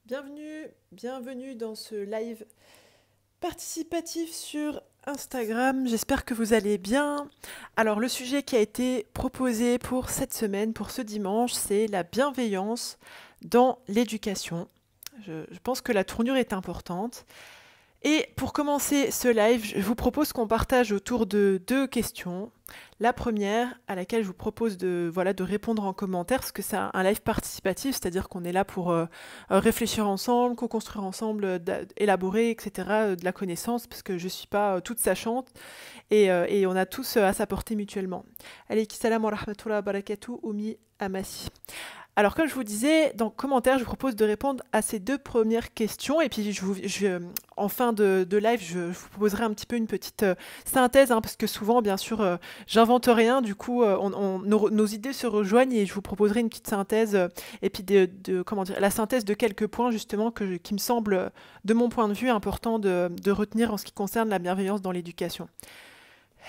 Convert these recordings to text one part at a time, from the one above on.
Bienvenue dans ce live participatif sur Instagram. J'espère que vous allez bien. Alors, le sujet qui a été proposé pour cette semaine, pour ce dimanche, c'est la bienveillance dans l'éducation. Je pense que la tournure est importante. Et pour commencer ce live, je vous propose qu'on partage autour de deux questions. La première, à laquelle je vous propose de répondre en commentaire, parce que c'est un live participatif, c'est-à-dire qu'on est là pour réfléchir ensemble, co-construire ensemble, élaborer, etc., de la connaissance, parce que je ne suis pas toute sachante, et on a tous à s'apporter mutuellement. Alayki salam wa rahmatullahi wa barakatuh, Oumi Amassi. Alors, comme je vous disais, dans les commentaires, je vous propose de répondre à ces deux premières questions. Et puis, en fin de live, je vous proposerai un petit peu une petite synthèse, hein, parce que souvent, bien sûr, j'invente rien. Du coup, nos idées se rejoignent et je vous proposerai une petite synthèse, et puis la synthèse de quelques points, justement, qui me semblent, de mon point de vue, important de retenir en ce qui concerne la bienveillance dans l'éducation.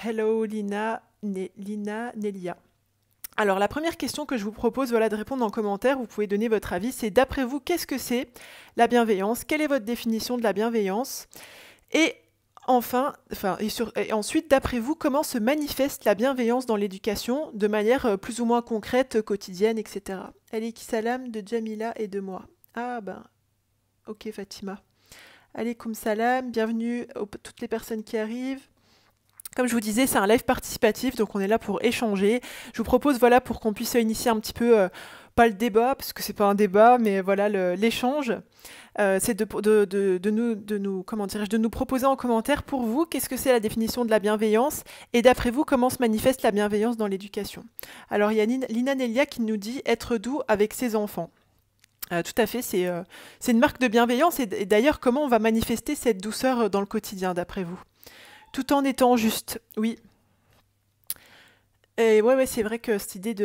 Hello, Lina, Nelia. Alors, la première question que je vous propose de répondre en commentaire, vous pouvez donner votre avis, c'est d'après vous, qu'est-ce que c'est la bienveillance? Quelle est votre définition de la bienveillance? Et ensuite, d'après vous, comment se manifeste la bienveillance dans l'éducation de manière plus ou moins concrète, quotidienne, etc. Alayki salam de Jamila et de moi. Ah ben, ok Fatima. Alaykoum salam, bienvenue à toutes les personnes qui arrivent. Comme je vous disais, c'est un live participatif, donc on est là pour échanger. Je vous propose, pour qu'on puisse initier un petit peu, pas le débat, parce que c'est pas un débat, mais voilà, l'échange. C'est de nous proposer en commentaire pour vous, qu'est-ce que c'est la définition de la bienveillance, et d'après vous, comment se manifeste la bienveillance dans l'éducation. Alors, il y a Lina Nelia qui nous dit être doux avec ses enfants. Tout à fait, c'est une marque de bienveillance, et d'ailleurs, comment on va manifester cette douceur dans le quotidien, d'après vous? Tout en étant juste, oui. Et ouais, c'est vrai que cette idée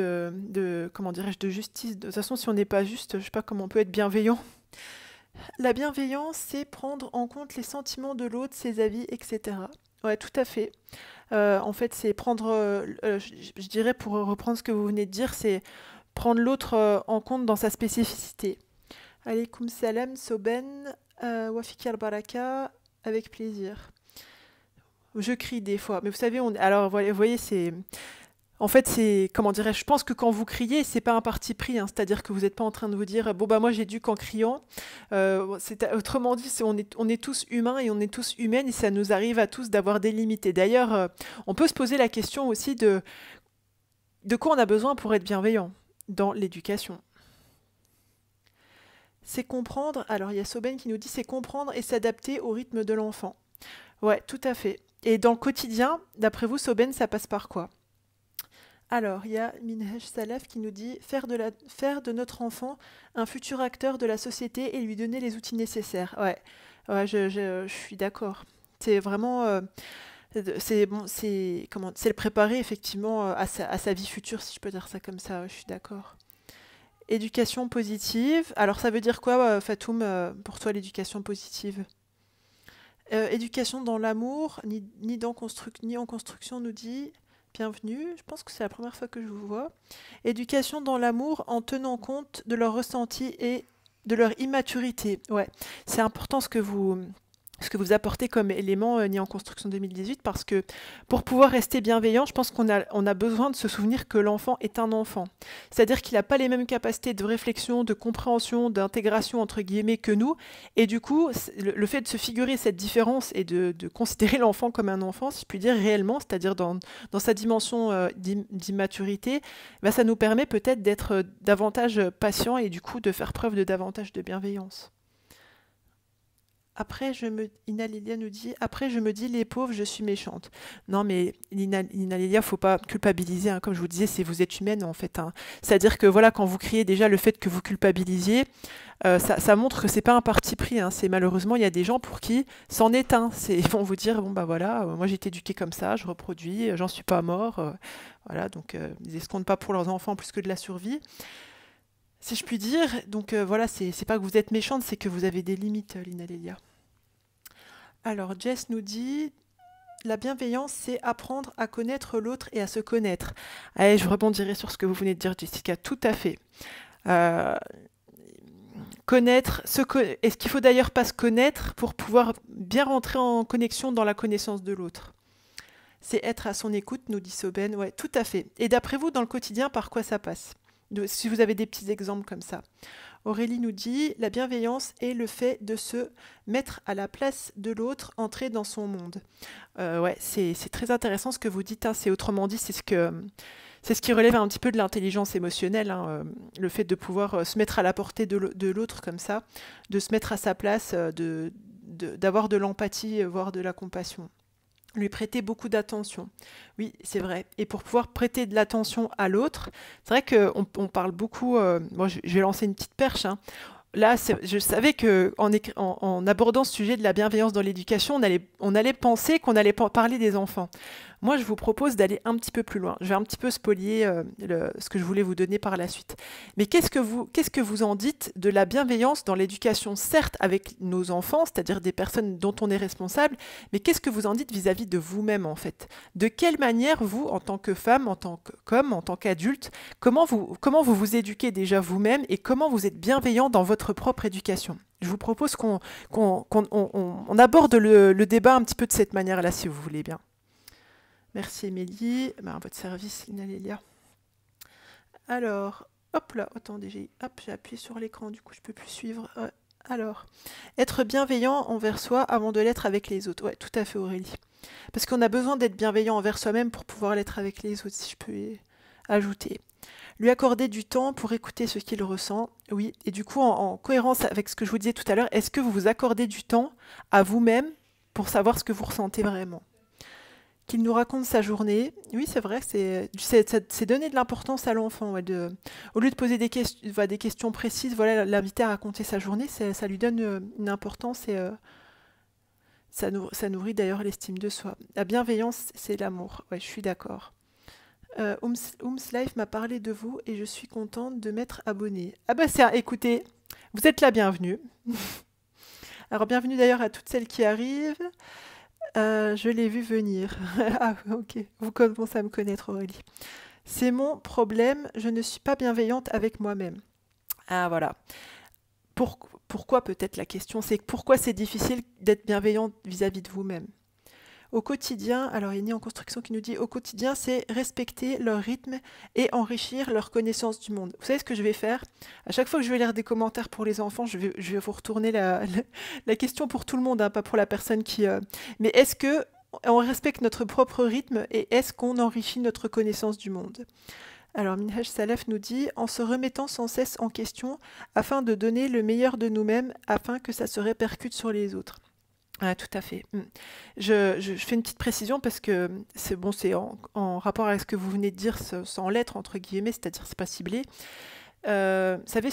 comment dirais-je, de justice, de toute façon, si on n'est pas juste, je sais pas comment on peut être bienveillant. La bienveillance, c'est prendre en compte les sentiments de l'autre, ses avis, etc. Ouais, tout à fait. En fait, c'est prendre, je dirais, pour reprendre ce que vous venez de dire, c'est prendre l'autre en compte dans sa spécificité. Alaykoum salam, Soben, Wafiki al-Baraka, avec plaisir. Je crie des fois, mais vous savez, alors vous voyez, en fait, comment dirais-je, je pense que quand vous criez, c'est pas un parti pris, hein, c'est-à-dire que vous n'êtes pas en train de vous dire, bon bah moi j'éduque en criant. Autrement dit, on est tous humains et on est tous humaines et ça nous arrive à tous d'avoir des limites. Et d'ailleurs, on peut se poser la question aussi de quoi on a besoin pour être bienveillant dans l'éducation. C'est comprendre, alors il y a Soben qui nous dit, c'est comprendre et s'adapter au rythme de l'enfant. Ouais, tout à fait. Et dans le quotidien, d'après vous, Soben, ça passe par quoi? Alors, il y a Minhaj Salaf qui nous dit faire de notre enfant un futur acteur de la société et lui donner les outils nécessaires. Ouais, je suis d'accord. C'est vraiment, c'est bon, c'est le préparer effectivement à sa vie future, si je peux dire ça comme ça. Ouais, je suis d'accord. Éducation positive. Alors, ça veut dire quoi, Fatoum, pour toi, l'éducation positive? Éducation dans l'amour, ni en construction, nous dit. Bienvenue, je pense que c'est la première fois que je vous vois. Éducation dans l'amour en tenant compte de leurs ressentis et de leur immaturité. Ouais, c'est important ce que vous apportez comme élément ni en construction 2018, parce que pour pouvoir rester bienveillant, je pense qu'on a besoin de se souvenir que l'enfant est un enfant. C'est-à-dire qu'il n'a pas les mêmes capacités de réflexion, de compréhension, d'intégration, entre guillemets, que nous. Et du coup, le fait de se figurer cette différence et de considérer l'enfant comme un enfant, si je puis dire réellement, c'est-à-dire dans sa dimension d'immaturité, bah, ça nous permet peut-être d'être davantage patient et du coup de faire preuve de davantage de bienveillance. Ina Lilia nous dit, après je me dis, les pauvres, je suis méchante. Non mais Ina Lilia, faut pas culpabiliser, hein. Comme je vous disais, vous êtes humaine en fait, hein. C'est-à-dire que voilà, quand vous criez déjà le fait que vous culpabilisiez, ça montre que c'est pas un parti pris, hein. C'est malheureusement, il y a des gens pour qui c'en est un. Ils vont vous dire, bon bah voilà, moi j'ai été éduquée comme ça, je reproduis, j'en suis pas mort. Voilà, donc ils escomptent pas pour leurs enfants plus que de la survie. Si je puis dire, donc voilà, c'est pas que vous êtes méchante, c'est que vous avez des limites, Lina Lélia. Alors, Jess nous dit, la bienveillance, c'est apprendre à connaître l'autre et à se connaître. Allez, je rebondirai sur ce que vous venez de dire, Jessica, tout à fait. est-ce qu'il faut d'ailleurs pas se connaître pour pouvoir bien rentrer en connexion dans la connaissance de l'autre? C'est être à son écoute, nous dit Soben. Ouais, tout à fait. Et d'après vous, dans le quotidien, par quoi ça passe? Si vous avez des petits exemples comme ça. Aurélie nous dit, la bienveillance est le fait de se mettre à la place de l'autre, entrer dans son monde. Ouais, c'est très intéressant ce que vous dites, hein. C'est autrement dit, c'est ce qui relève un petit peu de l'intelligence émotionnelle, hein, le fait de pouvoir se mettre à la portée de l'autre comme ça, de se mettre à sa place, d'avoir de l'empathie, voire de la compassion. Lui prêter beaucoup d'attention. Oui, c'est vrai. Et pour pouvoir prêter de l'attention à l'autre, c'est vrai qu'on parle beaucoup. Moi, je vais lancer une petite perche, hein. Là, je savais qu'en abordant ce sujet de la bienveillance dans l'éducation, on allait penser qu'on allait parler des enfants. Moi, je vous propose d'aller un petit peu plus loin. Je vais un petit peu spolier ce que je voulais vous donner par la suite. Mais qu'est-ce que vous en dites de la bienveillance dans l'éducation, certes avec nos enfants, c'est-à-dire des personnes dont on est responsable, mais qu'est-ce que vous en dites vis-à-vis de vous-même en fait? De quelle manière vous, en tant que femme, en tant qu'homme, en tant qu'adulte, comment vous vous éduquez déjà vous-même et comment vous êtes bienveillant dans votre propre éducation? Je vous propose qu'on aborde le débat un petit peu de cette manière-là, si vous voulez bien. Merci Émilie. À votre service, Inalélia. Alors, hop là, attendez, j'ai appuyé sur l'écran, du coup je ne peux plus suivre. Alors, être bienveillant envers soi avant de l'être avec les autres. Ouais, tout à fait Aurélie. Parce qu'on a besoin d'être bienveillant envers soi-même pour pouvoir l'être avec les autres, si je peux ajouter. Lui accorder du temps pour écouter ce qu'il ressent. Oui, et du coup, en cohérence avec ce que je vous disais tout à l'heure, est-ce que vous vous accordez du temps à vous-même pour savoir ce que vous ressentez vraiment? Qu'il nous raconte sa journée. Oui, c'est vrai, c'est donner de l'importance à l'enfant. Ouais, au lieu de poser des questions précises, voilà, l'inviter à raconter sa journée, ça lui donne une importance et ça nourrit d'ailleurs l'estime de soi. La bienveillance, c'est l'amour. Ouais, je suis d'accord. Ooms Life m'a parlé de vous et je suis contente de m'être abonnée. Ah bah écoutez, vous êtes la bienvenue. Alors bienvenue d'ailleurs à toutes celles qui arrivent. Je l'ai vu venir. Ah, ok. Vous commencez à me connaître, Aurélie. C'est mon problème. Je ne suis pas bienveillante avec moi-même. Ah, voilà. Pourquoi peut-être la question, c'est pourquoi c'est difficile d'être bienveillante vis-à-vis de vous-même? Au quotidien, alors il y a Né en construction qui nous dit au quotidien, c'est respecter leur rythme et enrichir leur connaissance du monde. Vous savez ce que je vais faire? À chaque fois que je vais lire des commentaires pour les enfants, je vais vous retourner la question pour tout le monde, hein, pas pour la personne qui... Mais est-ce que on respecte notre propre rythme et est-ce qu'on enrichit notre connaissance du monde? Alors Minhaj Salaf nous dit en se remettant sans cesse en question afin de donner le meilleur de nous-mêmes afin que ça se répercute sur les autres. Ah, tout à fait. Je fais une petite précision parce que c'est bon, c'est en rapport avec ce que vous venez de dire sans lettres, entre guillemets, c'est-à-dire c'est pas ciblé. Vous savez,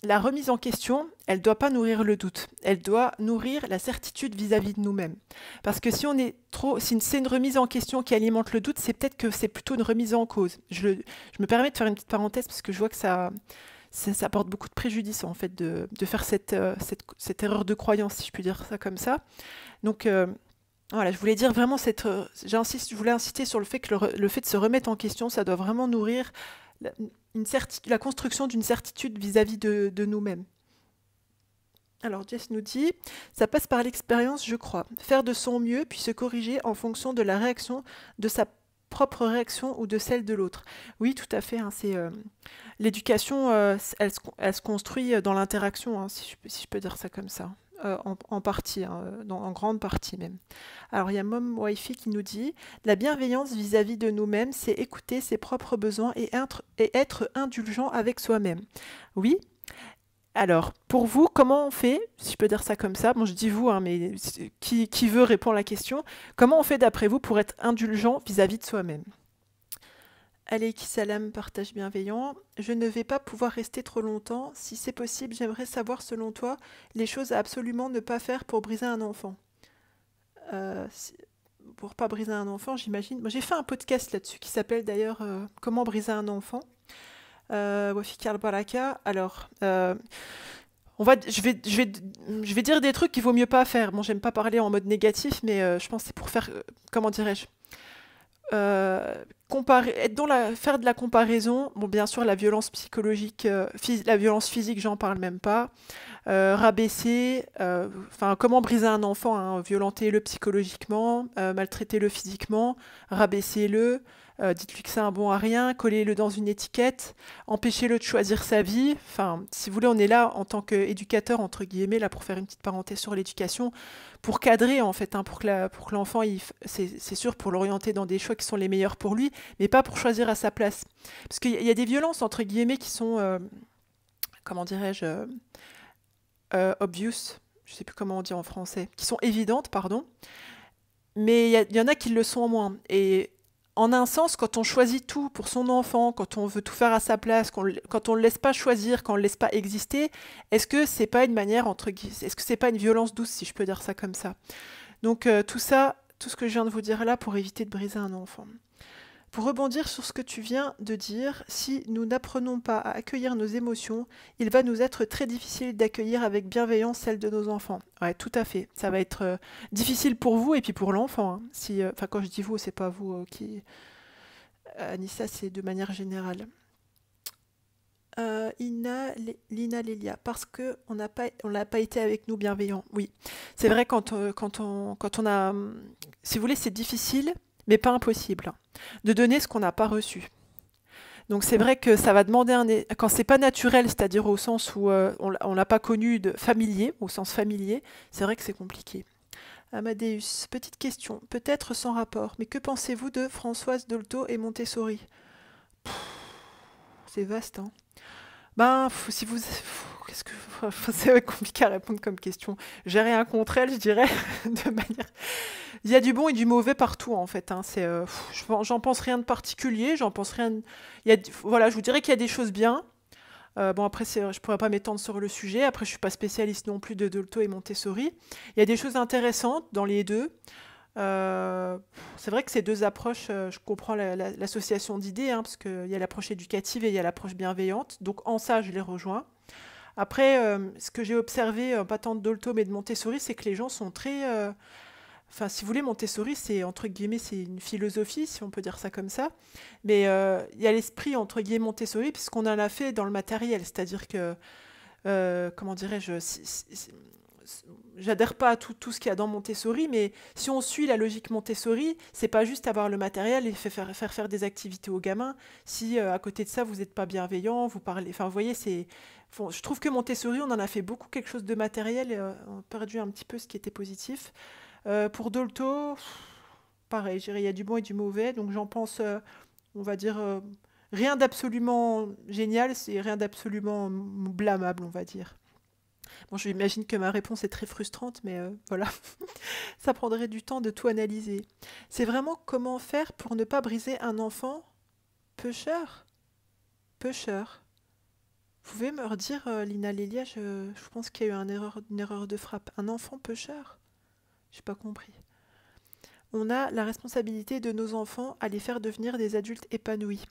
la remise en question, elle ne doit pas nourrir le doute. Elle doit nourrir la certitude vis-à-vis de nous-mêmes. Parce que si c'est une remise en question qui alimente le doute, c'est peut-être que c'est plutôt une remise en cause. Je me permets de faire une petite parenthèse parce que je vois que ça apporte beaucoup de préjudice en fait de faire cette erreur de croyance, si je puis dire ça comme ça. Donc voilà, je voulais dire vraiment je voulais insister sur le fait que le fait de se remettre en question, ça doit vraiment nourrir la construction d'une certitude vis-à-vis de nous-mêmes. Alors Jess nous dit, ça passe par l'expérience, je crois. Faire de son mieux, puis se corriger en fonction de la réaction, de sa propre réaction ou de celle de l'autre. Oui, tout à fait. Hein, l'éducation, elle se construit dans l'interaction, hein, si je peux dire ça comme ça. En partie, hein, en grande partie même. Alors il y a Mom Wifi qui nous dit la bienveillance vis-à-vis de nous-mêmes, c'est écouter ses propres besoins et être indulgent avec soi-même. Oui. Alors, pour vous, comment on fait, si je peux dire ça comme ça, bon je dis vous, hein, mais qui veut répondre à la question, comment on fait d'après vous pour être indulgent vis-à-vis de soi-même? Aleiki Salam, partage bienveillant. Je ne vais pas pouvoir rester trop longtemps. Si c'est possible, j'aimerais savoir, selon toi, les choses à absolument ne pas faire pour briser un enfant. Pour pas briser un enfant, j'imagine. Moi, j'ai fait un podcast là-dessus qui s'appelle d'ailleurs Comment briser un enfant. Wafi Karl Baraka. Alors, je vais dire des trucs qu'il vaut mieux pas faire. Bon, j'aime pas parler en mode négatif, mais je pense que c'est pour faire, comment dirais-je, faire de la comparaison, bon, bien sûr, la violence psychologique, la violence physique, j'en parle même pas. Rabaisser, enfin, comment briser un enfant, hein, violenter-le psychologiquement, maltraiter-le physiquement, rabaisser-le, dites-lui que c'est un bon à rien, collez-le dans une étiquette, empêchez-le de choisir sa vie. Enfin, si vous voulez, on est là en tant qu'éducateur, entre guillemets, là pour faire une petite parenthèse sur l'éducation, pour cadrer en fait, hein, pour que l'enfant, c'est sûr, pour l'orienter dans des choix qui sont les meilleurs pour lui, mais pas pour choisir à sa place. Parce qu'il y a des violences, entre guillemets, qui sont, comment dirais-je, obvious, je sais plus comment on dit en français, qui sont évidentes, pardon, mais il y en a qui le sont moins. Et en un sens, quand on choisit tout pour son enfant, quand on veut tout faire à sa place, quand on le laisse pas choisir, quand on le laisse pas exister, est-ce que c'est pas une manière est-ce que c'est pas une violence douce, si je peux dire ça comme ça? Donc tout ça, tout ce que je viens de vous dire là, pour éviter de briser un enfant. Pour rebondir sur ce que tu viens de dire, si nous n'apprenons pas à accueillir nos émotions, il va nous être très difficile d'accueillir avec bienveillance celles de nos enfants. Ouais, tout à fait. Ça va être difficile pour vous et puis pour l'enfant, hein. Si, enfin, quand je dis vous, c'est pas vous qui... Anissa, c'est de manière générale. Lina Lélia, parce que on n'a pas été avec nous bienveillants. Oui, c'est vrai quand on a, si vous voulez, c'est difficile, mais pas impossible, hein, de donner ce qu'on n'a pas reçu. Donc c'est vrai que ça va demander quand c'est pas naturel, c'est-à-dire au sens où on l'a pas connu de familier, au sens familier, c'est vrai que c'est compliqué. Amadeus, petite question, peut-être sans rapport, mais que pensez-vous de Françoise Dolto et Montessori? C'est vaste, hein. Ben, si vous... Qu'est-ce que... C'est compliqué à répondre comme question. J'ai rien contre elle, je dirais, de manière... Il y a du bon et du mauvais partout, en fait, hein. J'en pense rien de particulier, j'en pense rien... Voilà, je vous dirais qu'il y a des choses bien. Bon, après, je pourrais pas m'étendre sur le sujet. Après, je suis pas spécialiste non plus de Dolto et Montessori. Il y a des choses intéressantes dans les deux. Euh, c'est vrai que ces deux approches, je comprends l'association d'idées, hein, parce qu'il y a l'approche éducative et il y a l'approche bienveillante. Donc en ça, je les rejoins. Après, ce que j'ai observé, pas tant de Dolto mais de Montessori, c'est que les gens sont très... Enfin, si vous voulez, Montessori, c'est entre guillemets, c'est une philosophie, si on peut dire ça comme ça. Mais il y a l'esprit entre guillemets Montessori, puisqu'on en a fait dans le matériel. C'est-à-dire que, comment dirais-je, j'adhère pas à tout ce qu'il y a dans Montessori, mais si on suit la logique Montessori, c'est pas juste avoir le matériel et faire des activités aux gamins. Si à côté de ça, vous n'êtes pas bienveillant, vous parlez. Enfin, vous voyez, je trouve que Montessori, on en a fait beaucoup quelque chose de matériel et on a perdu un petit peu ce qui était positif. Pour Dolto, pareil, je dirais, il y a du bon et du mauvais, donc j'en pense, on va dire, rien d'absolument génial, c'est rien d'absolument blâmable, on va dire. Bon, j'imagine que ma réponse est très frustrante, mais voilà, ça prendrait du temps de tout analyser. C'est vraiment comment faire pour ne pas briser un enfant pêcheur. Pêcheur. Vous pouvez me redire, Lina Lélia, je pense qu'il y a eu une erreur de frappe. Un enfant pêcheur? J'ai pas compris. On a la responsabilité de nos enfants à les faire devenir des adultes épanouis.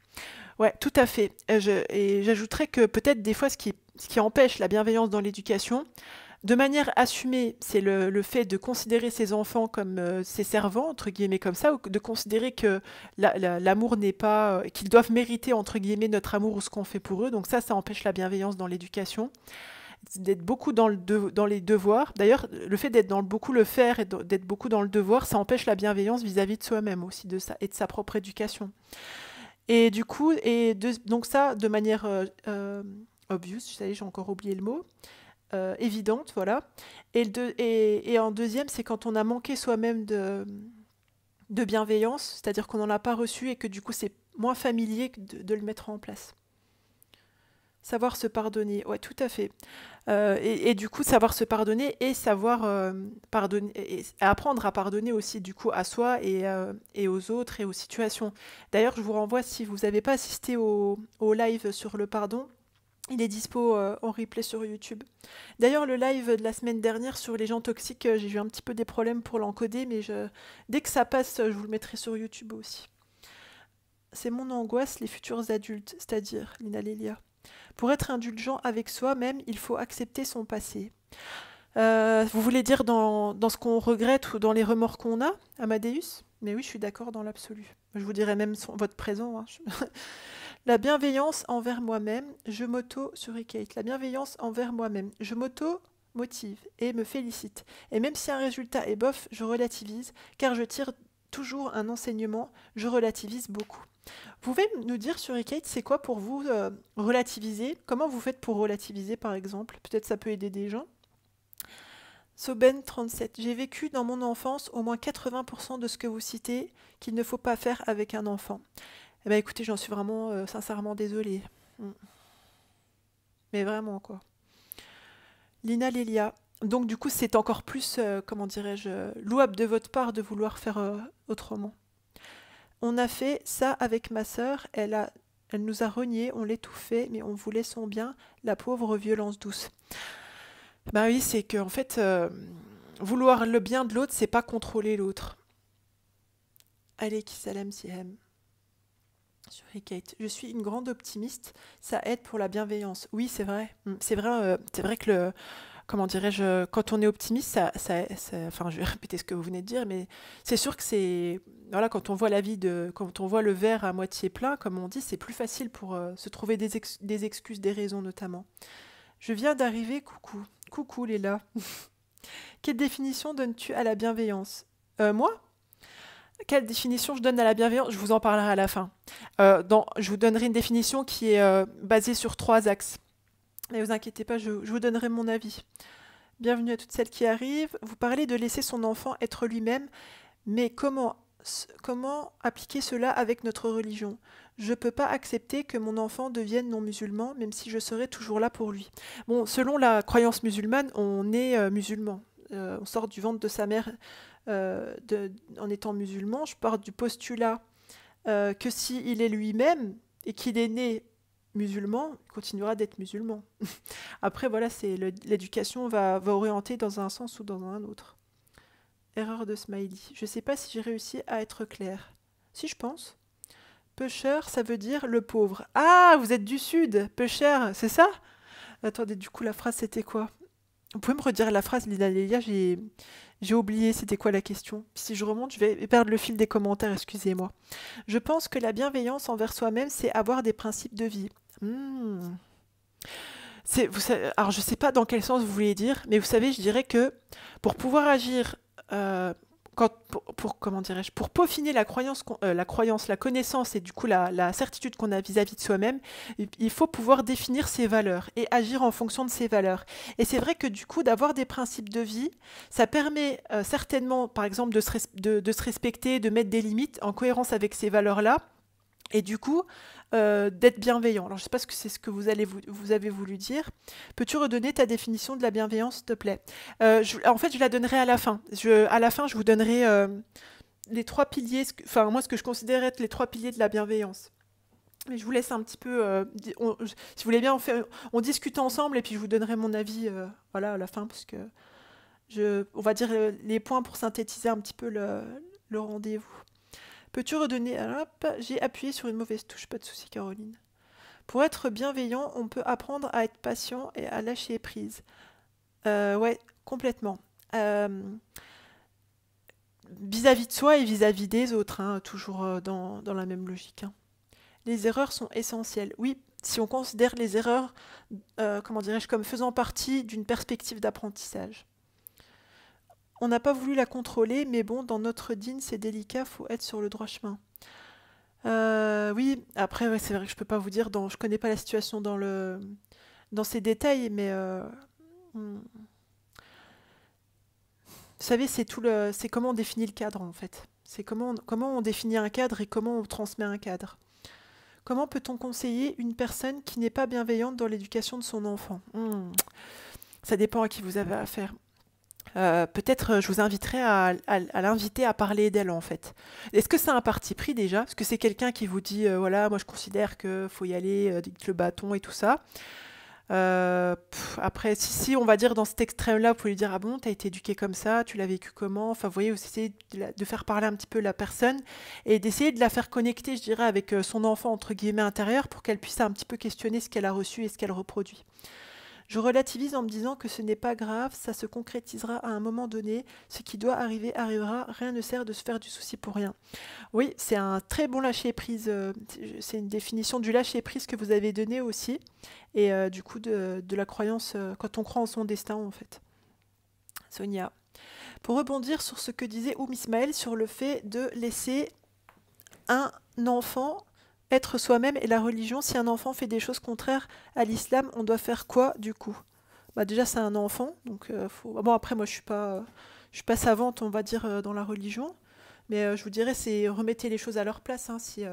Ouais, tout à fait. Et j'ajouterais que peut-être des fois ce qui empêche la bienveillance dans l'éducation, de manière assumée, c'est le fait de considérer ses enfants comme ses servants, entre guillemets comme ça, ou de considérer que l'amour n'est pas, qu'ils doivent mériter, entre guillemets, notre amour ou ce qu'on fait pour eux. Donc ça empêche la bienveillance dans l'éducation. D'être beaucoup dans les devoirs. D'ailleurs, le fait d'être dans beaucoup le faire et d'être beaucoup dans le devoir, ça empêche la bienveillance vis-à-vis de soi-même aussi, et de sa propre éducation. Et du coup, donc ça, de manière obvious, j'ai encore oublié le mot, évidente, voilà. Et en deuxième, c'est quand on a manqué soi-même de bienveillance, c'est-à-dire qu'on n'en a pas reçu et que du coup, c'est moins familier de le mettre en place. Savoir se pardonner, ouais, tout à fait. Et du coup, savoir se pardonner et savoir pardonner, et apprendre à pardonner aussi du coup à soi et aux autres et aux situations. D'ailleurs, je vous renvoie, si vous n'avez pas assisté au live sur le pardon, il est dispo en replay sur YouTube. D'ailleurs, le live de la semaine dernière sur les gens toxiques, j'ai eu un petit peu des problèmes pour l'encoder, mais dès que ça passe, je vous le mettrai sur YouTube aussi. C'est mon angoisse, les futurs adultes, c'est-à-dire, Lina Lélia. Pour être indulgent avec soi-même, il faut accepter son passé. Vous voulez dire dans ce qu'on regrette ou dans les remords qu'on a, Amadeus? Mais oui, je suis d'accord dans l'absolu. Je vous dirai même votre présent. Hein. La bienveillance envers moi-même, je m'auto sur Kate. La bienveillance envers moi-même, je m'auto-motive et me félicite. Et même si un résultat est bof, je relativise, car je tire toujours un enseignement, je relativise beaucoup. Vous pouvez nous dire sur Kate, c'est quoi pour vous relativiser? Comment vous faites pour relativiser, par exemple? Peut-être ça peut aider des gens. Soben 37. J'ai vécu dans mon enfance au moins 80% de ce que vous citez qu'il ne faut pas faire avec un enfant. Eh bien écoutez, j'en suis vraiment sincèrement désolée. Mais vraiment quoi. Lina Lélia. Donc du coup c'est encore plus, comment dirais-je, louable de votre part de vouloir faire autrement. On a fait ça avec ma sœur, elle nous a reniés, on l'étouffait, mais on voulait son bien, la pauvre violence douce. Bah oui, c'est que en fait, vouloir le bien de l'autre, c'est pas contrôler l'autre. Allez, qui salam si aime. Sur Kate, je suis une grande optimiste, ça aide pour la bienveillance. Oui, c'est vrai. C'est vrai que comment dirais-je, quand on est optimiste, enfin, je vais répéter ce que vous venez de dire, mais c'est sûr que c'est, voilà, quand on voit quand on voit le verre à moitié plein, comme on dit, c'est plus facile pour se trouver des excuses, des raisons notamment. Je viens d'arriver, coucou. Coucou Léla. Quelle définition donnes-tu à la bienveillance? Moi? Quelle définition je donne à la bienveillance? Je vous en parlerai à la fin. Je vous donnerai une définition qui est basée sur 3 axes. Mais vous inquiétez pas, je vous donnerai mon avis. Bienvenue à toutes celles qui arrivent. Vous parlez de laisser son enfant être lui-même, mais comment appliquer cela avec notre religion? Je ne peux pas accepter que mon enfant devienne non-musulman, même si je serai toujours là pour lui. Bon, selon la croyance musulmane, on est musulman. On sort du ventre de sa mère en étant musulman. Je pars du postulat que s'il est lui-même et qu'il est né musulman, il continuera d'être musulman. Après, voilà, l'éducation va orienter dans un sens ou dans un autre. Erreur de smiley. Je ne sais pas si j'ai réussi à être claire. Si, je pense. Pêcheur, ça veut dire le pauvre. Ah, vous êtes du sud, pêcheur, c'est ça? Attendez, du coup, la phrase, c'était quoi? Vous pouvez me redire la phrase, Lina Lélia, j'ai oublié, c'était quoi la question? Si je remonte, je vais perdre le fil des commentaires, excusez-moi. Je pense que la bienveillance envers soi-même, c'est avoir des principes de vie. Alors, je ne sais pas dans quel sens vous voulez dire, mais vous savez, je dirais que pour pouvoir agir, comment dirais-je, pour peaufiner la connaissance et du coup la certitude qu'on a vis-à-vis de soi-même, il faut pouvoir définir ses valeurs et agir en fonction de ses valeurs. Et c'est vrai que du coup, d'avoir des principes de vie, ça permet certainement, par exemple, de se respecter, de mettre des limites en cohérence avec ces valeurs-là. Et du coup, d'être bienveillant. Alors, je ne sais pas ce que c'est ce que vous avez voulu dire. Peux-tu redonner ta définition de la bienveillance, s'il te plaît? En fait, je la donnerai à la fin. À la fin, je vous donnerai les 3 piliers, enfin, moi, ce que je considère être les 3 piliers de la bienveillance. Mais je vous laisse un petit peu, si vous voulez bien, on discute ensemble et puis je vous donnerai mon avis voilà, à la fin, parce que on va dire les points pour synthétiser un petit peu le rendez-vous. Peux-tu redonner? Hop, j'ai appuyé sur une mauvaise touche, pas de souci Caroline. Pour être bienveillant, on peut apprendre à être patient et à lâcher prise. Ouais, complètement. Vis-à-vis de soi et vis-à-vis des autres, hein, toujours dans la même logique. Hein. Les erreurs sont essentielles. Oui, si on considère les erreurs, comment dirais-je, comme faisant partie d'une perspective d'apprentissage. On n'a pas voulu la contrôler, mais bon, dans notre dîne, c'est délicat, faut être sur le droit chemin. Oui, après, ouais, c'est vrai que je peux pas vous dire, je connais pas la situation dans ces détails, mais vous savez, c'est comment on définit le cadre en fait. C'est comment on définit un cadre et comment on transmet un cadre. Comment peut-on conseiller une personne qui n'est pas bienveillante dans l'éducation de son enfant? Ça dépend à qui vous avez affaire. Peut-être je vous inviterai à l'inviter à parler d'elle en fait. Est-ce que c'est un parti pris déjà? Est-ce que c'est quelqu'un qui vous dit voilà, moi je considère qu'il faut y aller avec le bâton et tout ça? Après, si on va dire dans cet extrême-là, vous pouvez lui dire ah bon, t'as été éduqué comme ça, tu l'as vécu comment? Enfin, vous voyez, vous essayez de faire parler un petit peu la personne et d'essayer de la faire connecter, je dirais, avec son enfant entre guillemets intérieur pour qu'elle puisse un petit peu questionner ce qu'elle a reçu et ce qu'elle reproduit. Je relativise en me disant que ce n'est pas grave, ça se concrétisera à un moment donné, ce qui doit arriver arrivera, rien ne sert de se faire du souci pour rien. Oui, c'est un très bon lâcher-prise, c'est une définition du lâcher-prise que vous avez donné aussi, et du coup de la croyance, quand on croit en son destin en fait. Sonia. Pour rebondir sur ce que disait Ismaël sur le fait de laisser un enfant être soi-même et la religion, si un enfant fait des choses contraires à l'islam, on doit faire quoi du coup? Bah déjà c'est un enfant, donc bon après moi je suis pas savante on va dire dans la religion, mais je vous dirais c'est remettez les choses à leur place, hein, si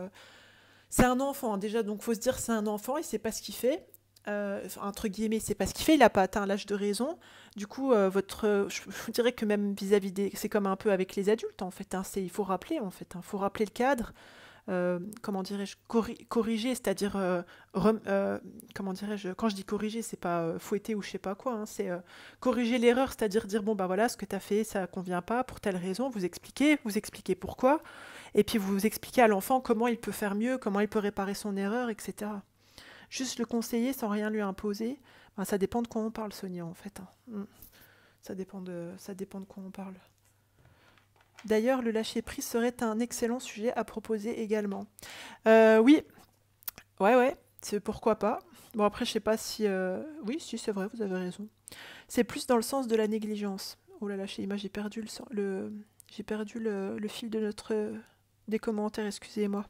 c'est un enfant hein, déjà donc faut se dire c'est un enfant, il sait pas ce qu'il fait. Enfin, entre guillemets, c'est pas ce qu'il fait, il n'a pas atteint l'âge de raison. Du coup, je vous dirais que même vis-à-vis des, c'est comme un peu avec les adultes en fait. Hein, il faut rappeler en fait, hein, faut rappeler le cadre. Comment dirais-je, corriger, c'est-à-dire, comment dirais-je, quand je dis corriger, c'est pas fouetter ou je sais pas quoi, hein, c'est corriger l'erreur, c'est-à-dire dire, bon, bah voilà, ce que tu as fait, ça convient pas, pour telle raison, vous expliquez pourquoi, et puis vous expliquez à l'enfant comment il peut faire mieux, comment il peut réparer son erreur, etc. Juste le conseiller sans rien lui imposer, ben, ça dépend de quoi on parle, Sonia, en fait. Hein. Ça dépend de quoi on parle. D'ailleurs, le lâcher-prise serait un excellent sujet à proposer également. Oui, ouais, c'est pourquoi pas. Bon, après, je sais pas si... Oui, si, c'est vrai, vous avez raison. C'est plus dans le sens de la négligence. Oh là là, chez Ima, j'ai perdu j'ai perdu le fil de des commentaires, excusez-moi.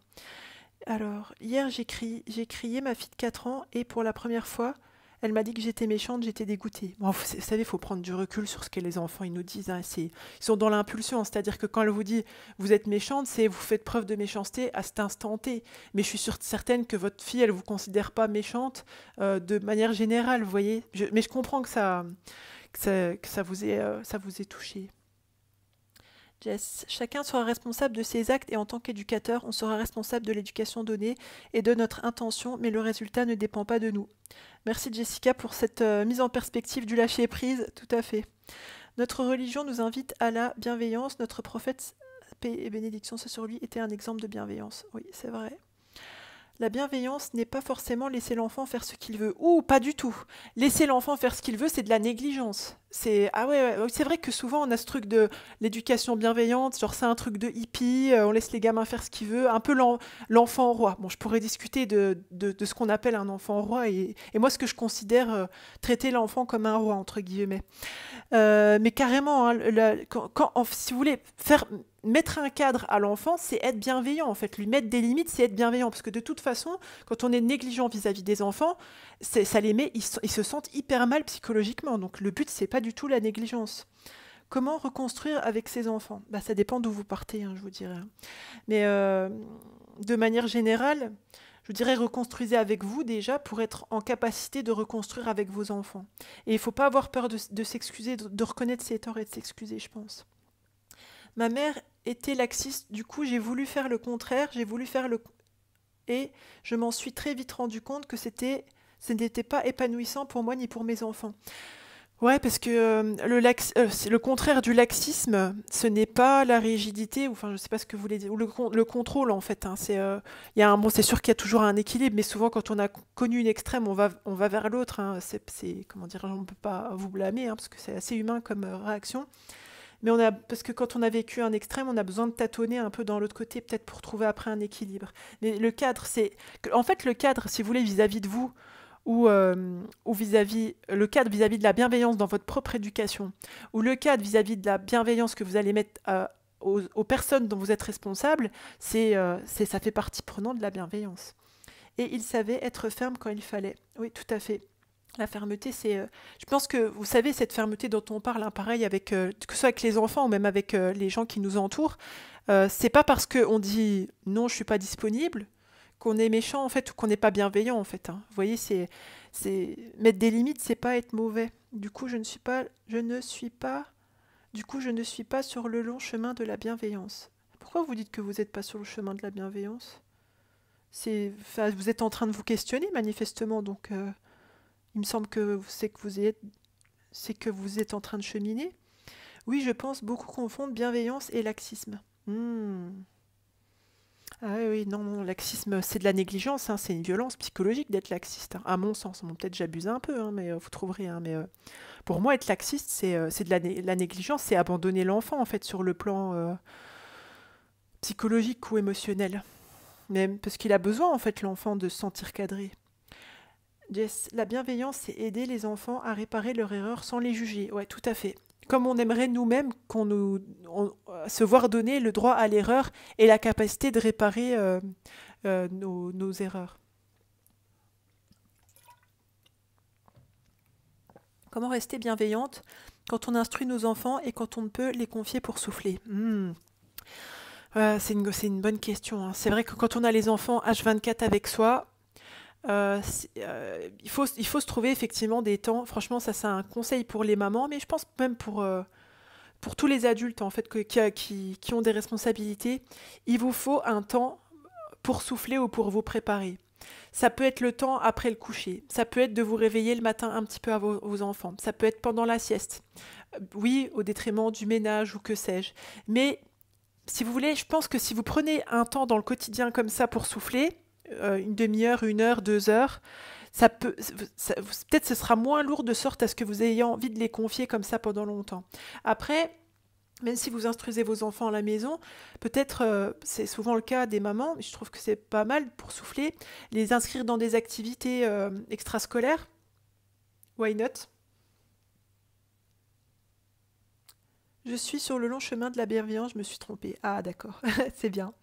Alors, hier, j'ai crié ma fille de 4 ans et pour la première fois, elle m'a dit que j'étais méchante, j'étais dégoûtée. Bon, vous savez, il faut prendre du recul sur ce que les enfants ils nous disent. Hein, ils sont dans l'impulsion, c'est-à-dire que quand elle vous dit vous êtes méchante, c'est vous faites preuve de méchanceté à cet instant T. Mais je suis certaine que votre fille, elle vous considère pas méchante de manière générale, vous voyez. Mais je comprends ça vous ait touché. Jess, chacun sera responsable de ses actes et en tant qu'éducateur, on sera responsable de l'éducation donnée et de notre intention, mais le résultat ne dépend pas de nous. Merci Jessica pour cette mise en perspective du lâcher-prise, tout à fait. Notre religion nous invite à la bienveillance, notre prophète, paix et bénédiction soit sur lui, était un exemple de bienveillance. Oui, c'est vrai. La bienveillance n'est pas forcément laisser l'enfant faire ce qu'il veut. Ou pas du tout. Laisser l'enfant faire ce qu'il veut, c'est de la négligence. C'est vrai que souvent on a ce truc de l'éducation bienveillante, genre c'est un truc de hippie, on laisse les gamins faire ce qu'ils veulent, un peu l'enfant roi. Bon, je pourrais discuter de ce qu'on appelle un enfant roi et moi ce que je considère traiter l'enfant comme un roi entre guillemets. Mais carrément, hein, si vous voulez mettre un cadre à l'enfant, c'est être bienveillant en fait. Lui mettre des limites, c'est être bienveillant. Parce que de toute façon, quand on est négligent vis-à-vis des enfants, ça les met, ils se sentent hyper mal psychologiquement. Donc le but, c'est pas du tout la négligence. Comment reconstruire avec ses enfants? Bah, ça dépend d'où vous partez, hein, je vous dirais. Mais de manière générale, je vous dirais reconstruisez avec vous déjà pour être en capacité de reconstruire avec vos enfants. Et il ne faut pas avoir peur de s'excuser, de reconnaître ses torts et de s'excuser, je pense. Ma mère était laxiste, du coup j'ai voulu faire le contraire, et je m'en suis très vite rendu compte que ce n'était pas épanouissant pour moi ni pour mes enfants. Ouais, parce que c'est le contraire du laxisme, ce n'est pas la rigidité, ou enfin je sais pas ce que vous voulez dire, ou le contrôle en fait. Hein, il y a bon, c'est sûr qu'il y a toujours un équilibre, mais souvent quand on a connu une extrême, on va vers l'autre. Hein, comment dire, on ne peut pas vous blâmer, hein, parce que c'est assez humain comme réaction. Mais parce que quand on a vécu un extrême, on a besoin de tâtonner un peu dans l'autre côté, peut-être pour trouver après un équilibre. Mais le cadre, en fait, le cadre, si vous voulez, vis-à-vis de vous, ou le cadre vis-à-vis de la bienveillance dans votre propre éducation, ou le cadre vis-à-vis de la bienveillance que vous allez mettre aux personnes dont vous êtes responsable, ça fait partie prenante de la bienveillance. Et il savait être ferme quand il fallait. Oui, tout à fait. La fermeté, je pense que vous savez, cette fermeté dont on parle, hein, pareil, que ce soit avec les enfants ou même avec les gens qui nous entourent, c'est pas parce qu'on dit non, je suis pas disponible qu'on est méchant en fait ou qu'on n'est pas bienveillant en fait. Hein. Vous voyez, mettre des limites, c'est pas être mauvais. Du coup, je ne suis pas sur le long chemin de la bienveillance. Pourquoi vous dites que vous n'êtes pas sur le chemin de la bienveillance? Enfin, vous êtes en train de vous questionner manifestement, donc il me semble que c'est que vous êtes en train de cheminer. Oui, je pense beaucoup confondre bienveillance et laxisme. Ah oui, oui, non, non, laxisme, c'est de la négligence, hein, c'est une violence psychologique d'être laxiste, hein, à mon sens. Bon, peut-être j'abuse un peu, hein, mais vous trouverez, hein, mais pour moi, être laxiste, c'est de la négligence, c'est abandonner l'enfant, en fait, sur le plan psychologique ou émotionnel. Même parce qu'il a besoin, en fait, l'enfant, de se sentir cadré. Jess, la bienveillance, c'est aider les enfants à réparer leurs erreurs sans les juger. Ouais, tout à fait. Comme on aimerait nous-mêmes se voir donner le droit à l'erreur et la capacité de réparer nos erreurs. Comment rester bienveillante quand on instruit nos enfants et quand on ne peut les confier pour souffler? C'est une bonne question, hein. C'est vrai que quand on a les enfants H24 avec soi, il faut se trouver effectivement des temps. Franchement, ça c'est un conseil pour les mamans, mais je pense même pour tous les adultes en fait qui ont des responsabilités. Il vous faut un temps pour souffler ou pour vous préparer. Ça peut être le temps après le coucher. Ça peut être de vous réveiller le matin un petit peu à vos enfants. Ça peut être pendant la sieste. Oui, au détriment du ménage ou que sais-je. Mais si vous voulez, je pense que si vous prenez un temps dans le quotidien comme ça pour souffler, une demi-heure, 1 heure, 2 heures, peut-être ce sera moins lourd de sorte à ce que vous ayez envie de les confier comme ça pendant longtemps. Après, même si vous instruisez vos enfants à la maison, peut-être, c'est souvent le cas des mamans, mais je trouve que c'est pas mal pour souffler, les inscrire dans des activités extrascolaires. Why not? Je suis sur le long chemin de la bienveillance, je me suis trompée. Ah d'accord, c'est bien,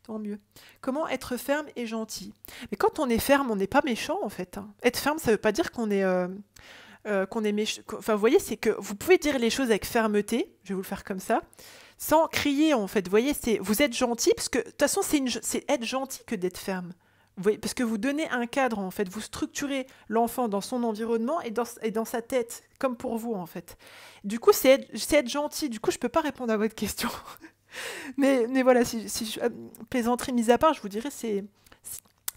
tant mieux. Comment être ferme et gentil? Mais quand on est ferme, on n'est pas méchant en fait, hein. Être ferme, ça ne veut pas dire qu'on est méchant. Enfin, vous voyez, c'est que vous pouvez dire les choses avec fermeté, je vais vous le faire comme ça, sans crier en fait. Vous voyez, vous êtes gentil, parce que de toute façon, c'est être gentil que d'être ferme. Vous voyez, parce que vous donnez un cadre en fait, vous structurez l'enfant dans son environnement et dans sa tête, comme pour vous en fait. Du coup, c'est être gentil. Du coup, je peux pas répondre à votre question. Mais voilà, plaisanterie mise à part, je vous dirais, c'est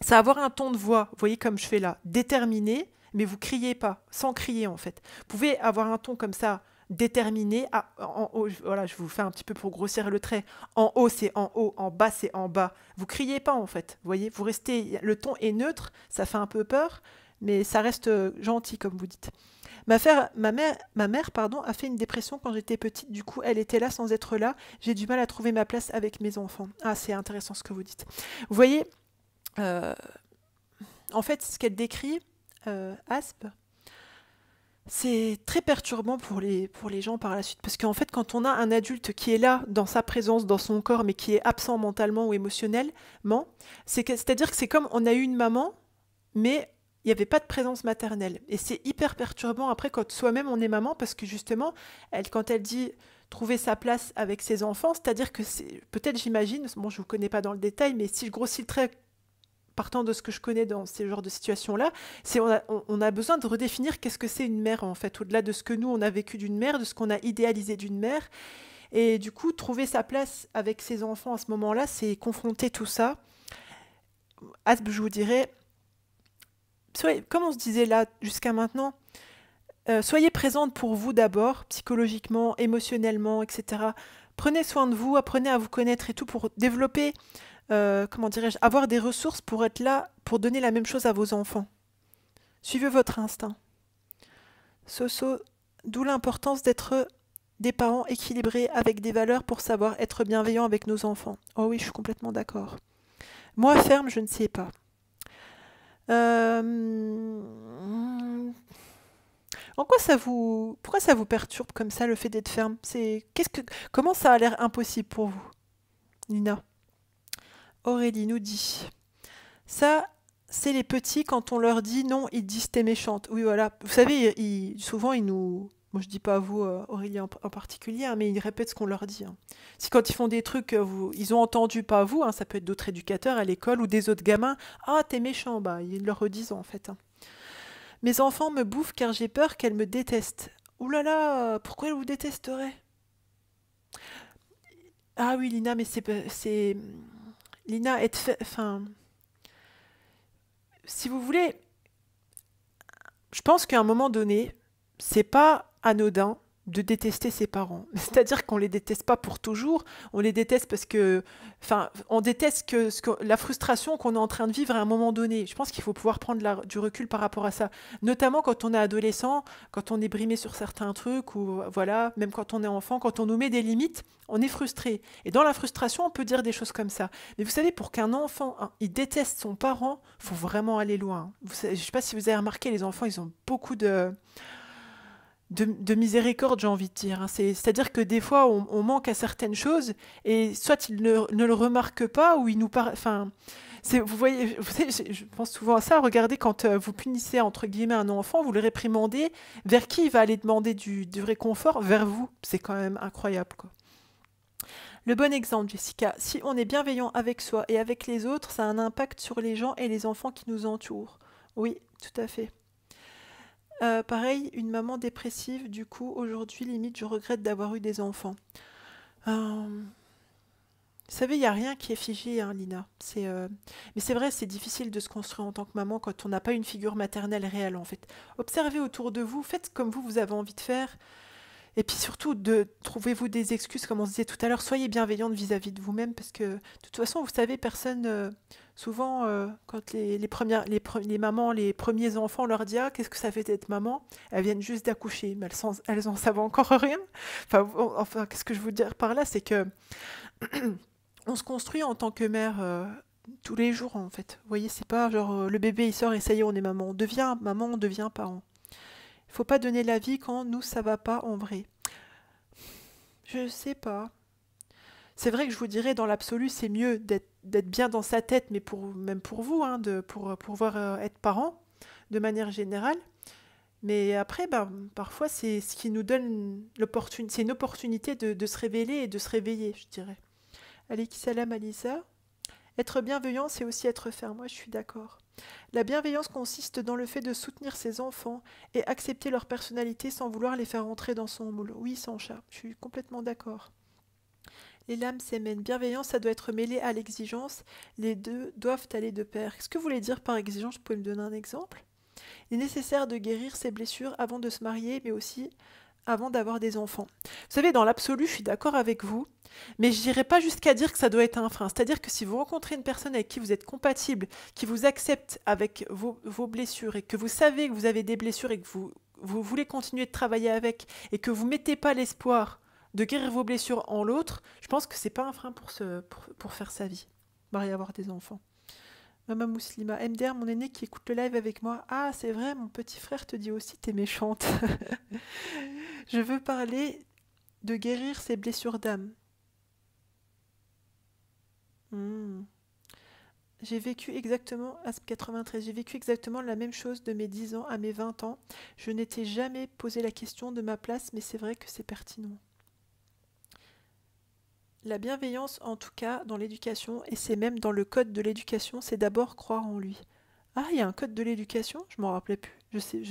avoir un ton de voix, vous voyez comme je fais là, déterminé, mais vous criez pas, sans crier en fait. Vous pouvez avoir un ton comme ça, déterminé, en haut, voilà, je vous fais un petit peu pour grossir le trait. En haut, c'est en haut, en bas, c'est en bas. Vous criez pas en fait, vous voyez, vous restez, le ton est neutre, ça fait un peu peur, mais ça reste gentil comme vous dites. Ma mère, pardon, a fait une dépression quand j'étais petite, du coup elle était là sans être là, j'ai du mal à trouver ma place avec mes enfants. Ah, c'est intéressant ce que vous dites. Vous voyez, euh, en fait, ce qu'elle décrit, Asp, c'est très perturbant pour les gens par la suite. Parce qu'en fait, quand on a un adulte qui est là, dans sa présence, dans son corps, mais qui est absent mentalement ou émotionnellement, c'est-à-dire que c'est comme on a eu une maman, mais il n'y avait pas de présence maternelle. Et c'est hyper perturbant après quand soi-même on est maman, parce que justement, quand elle dit trouver sa place avec ses enfants, c'est-à-dire que c'est, peut-être j'imagine, bon je ne vous connais pas dans le détail, mais si je grossis le trait partant de ce que je connais dans ces genres de situations-là, c'est on a besoin de redéfinir qu'est-ce que c'est une mère en fait, au-delà de ce que nous on a vécu d'une mère, de ce qu'on a idéalisé d'une mère. Et du coup, trouver sa place avec ses enfants à ce moment-là, c'est confronter tout ça. Asp, je vous dirais, comme on se disait là jusqu'à maintenant, soyez présente pour vous d'abord, psychologiquement, émotionnellement, etc. Prenez soin de vous, apprenez à vous connaître et tout pour développer, comment dirais-je, avoir des ressources pour être là, pour donner la même chose à vos enfants. Suivez votre instinct. Soso, d'où l'importance d'être des parents équilibrés avec des valeurs pour savoir être bienveillants avec nos enfants. Oh oui, je suis complètement d'accord. Moi, ferme, je ne sais pas. Euh, pourquoi ça vous perturbe comme ça le fait d'être ferme? Comment ça a l'air impossible pour vous, Nina? Aurélie nous dit, ça, c'est les petits quand on leur dit non, ils disent t'es méchante. Oui, voilà. Vous savez, souvent ils nous, moi je dis pas à vous, Aurélie en particulier, hein, mais ils répètent ce qu'on leur dit, hein. Si quand ils font des trucs, ils ont entendu pas vous, hein, ça peut être d'autres éducateurs à l'école ou des autres gamins, ah t'es méchant, bah ils le redisent en fait, hein. Mes enfants me bouffent car j'ai peur qu'elles me détestent. Ouh là là, pourquoi elles vous détesteraient? Ah oui, Lina, mais Lina, enfin, si vous voulez, je pense qu'à un moment donné, c'est pas anodin de détester ses parents. C'est-à-dire qu'on les déteste pas pour toujours, on les déteste parce que, enfin, on déteste la frustration qu'on est en train de vivre à un moment donné. Je pense qu'il faut pouvoir prendre du recul par rapport à ça, notamment quand on est adolescent, quand on est brimé sur certains trucs, ou voilà, même quand on est enfant, quand on nous met des limites, on est frustré. Et dans la frustration, on peut dire des choses comme ça. Mais vous savez, pour qu'un enfant, hein, il déteste son parent, faut vraiment aller loin. Je ne sais pas si vous avez remarqué, les enfants, ils ont beaucoup de miséricorde, j'ai envie de dire, hein. C'est-à-dire que des fois, on manque à certaines choses, et soit ils ne le remarquent pas, ou ils nous parlent. Enfin, vous savez, je pense souvent à ça. Regardez, quand vous punissez, entre guillemets, un enfant, vous le réprimandez, vers qui il va aller demander du réconfort? Vers vous. C'est quand même incroyable, quoi. Le bon exemple, Jessica, si on est bienveillant avec soi et avec les autres, ça a un impact sur les gens et les enfants qui nous entourent. Oui, tout à fait. Pareil, une maman dépressive, du coup, aujourd'hui, limite, je regrette d'avoir eu des enfants. Euh, Vous savez, il n'y a rien qui est figé, hein, Lina. Mais c'est vrai, c'est difficile de se construire en tant que maman quand on n'a pas une figure maternelle réelle, en fait. Observez autour de vous, faites comme vous avez envie de faire. Et puis surtout, trouvez-vous des excuses, comme on se disait tout à l'heure, soyez bienveillante vis-à-vis de vous-même, parce que de toute façon, vous savez, personne, souvent, quand les mamans, les premiers enfants, on leur dit, ah, qu'est-ce que ça fait d'être maman? Elles viennent juste d'accoucher, mais elles en savent encore rien. Enfin, qu'est-ce que je veux dire par là, c'est que on se construit en tant que mère tous les jours, en fait. Vous voyez, c'est pas genre le bébé il sort et ça y est, on est maman. On devient maman, on devient parent. Il faut pas donner la vie quand nous ça va pas en vrai. Je sais pas. C'est vrai que je vous dirais dans l'absolu c'est mieux d'être bien dans sa tête, mais même pour vous, hein, pour pouvoir être parent de manière générale. Mais après, ben, parfois c'est ce qui nous donne l'opportunité, c'est une opportunité de se révéler et de se réveiller, je dirais. Alayki salam Alisa. Être bienveillant, c'est aussi être ferme. Moi, je suis d'accord. La bienveillance consiste dans le fait de soutenir ses enfants et accepter leur personnalité sans vouloir les faire entrer dans son moule. Oui, sans chat, je suis complètement d'accord. Les lames s'aimènent. Bienveillance, ça doit être mêlé à l'exigence. Les deux doivent aller de pair. Qu'est-ce que vous voulez dire par exigence? Vous pouvez me donner un exemple? Il est nécessaire de guérir ses blessures avant de se marier, mais aussi avant d'avoir des enfants. Vous savez, dans l'absolu, je suis d'accord avec vous, mais je n'irai pas jusqu'à dire que ça doit être un frein. C'est-à-dire que si vous rencontrez une personne avec qui vous êtes compatible, qui vous accepte avec vos blessures, et que vous savez que vous avez des blessures et que vous voulez continuer de travailler avec, et que vous ne mettez pas l'espoir de guérir vos blessures en l'autre, je pense que c'est pas un frein pour faire sa vie, marier, avoir des enfants. Maman Mouslima, MDR, mon aîné qui écoute le live avec moi. Ah, c'est vrai, mon petit frère te dit aussi, t'es méchante. Je veux parler de guérir ses blessures d'âme. Hmm. J'ai vécu exactement, à 93, j'ai vécu exactement la même chose de mes 10 ans à mes 20 ans. Je n'étais jamais posé la question de ma place, mais c'est vrai que c'est pertinent. La bienveillance, en tout cas, dans l'éducation, et c'est même dans le code de l'éducation, c'est d'abord croire en lui. Ah, il y a un code de l'éducation? Je m'en rappelais plus. Je sais,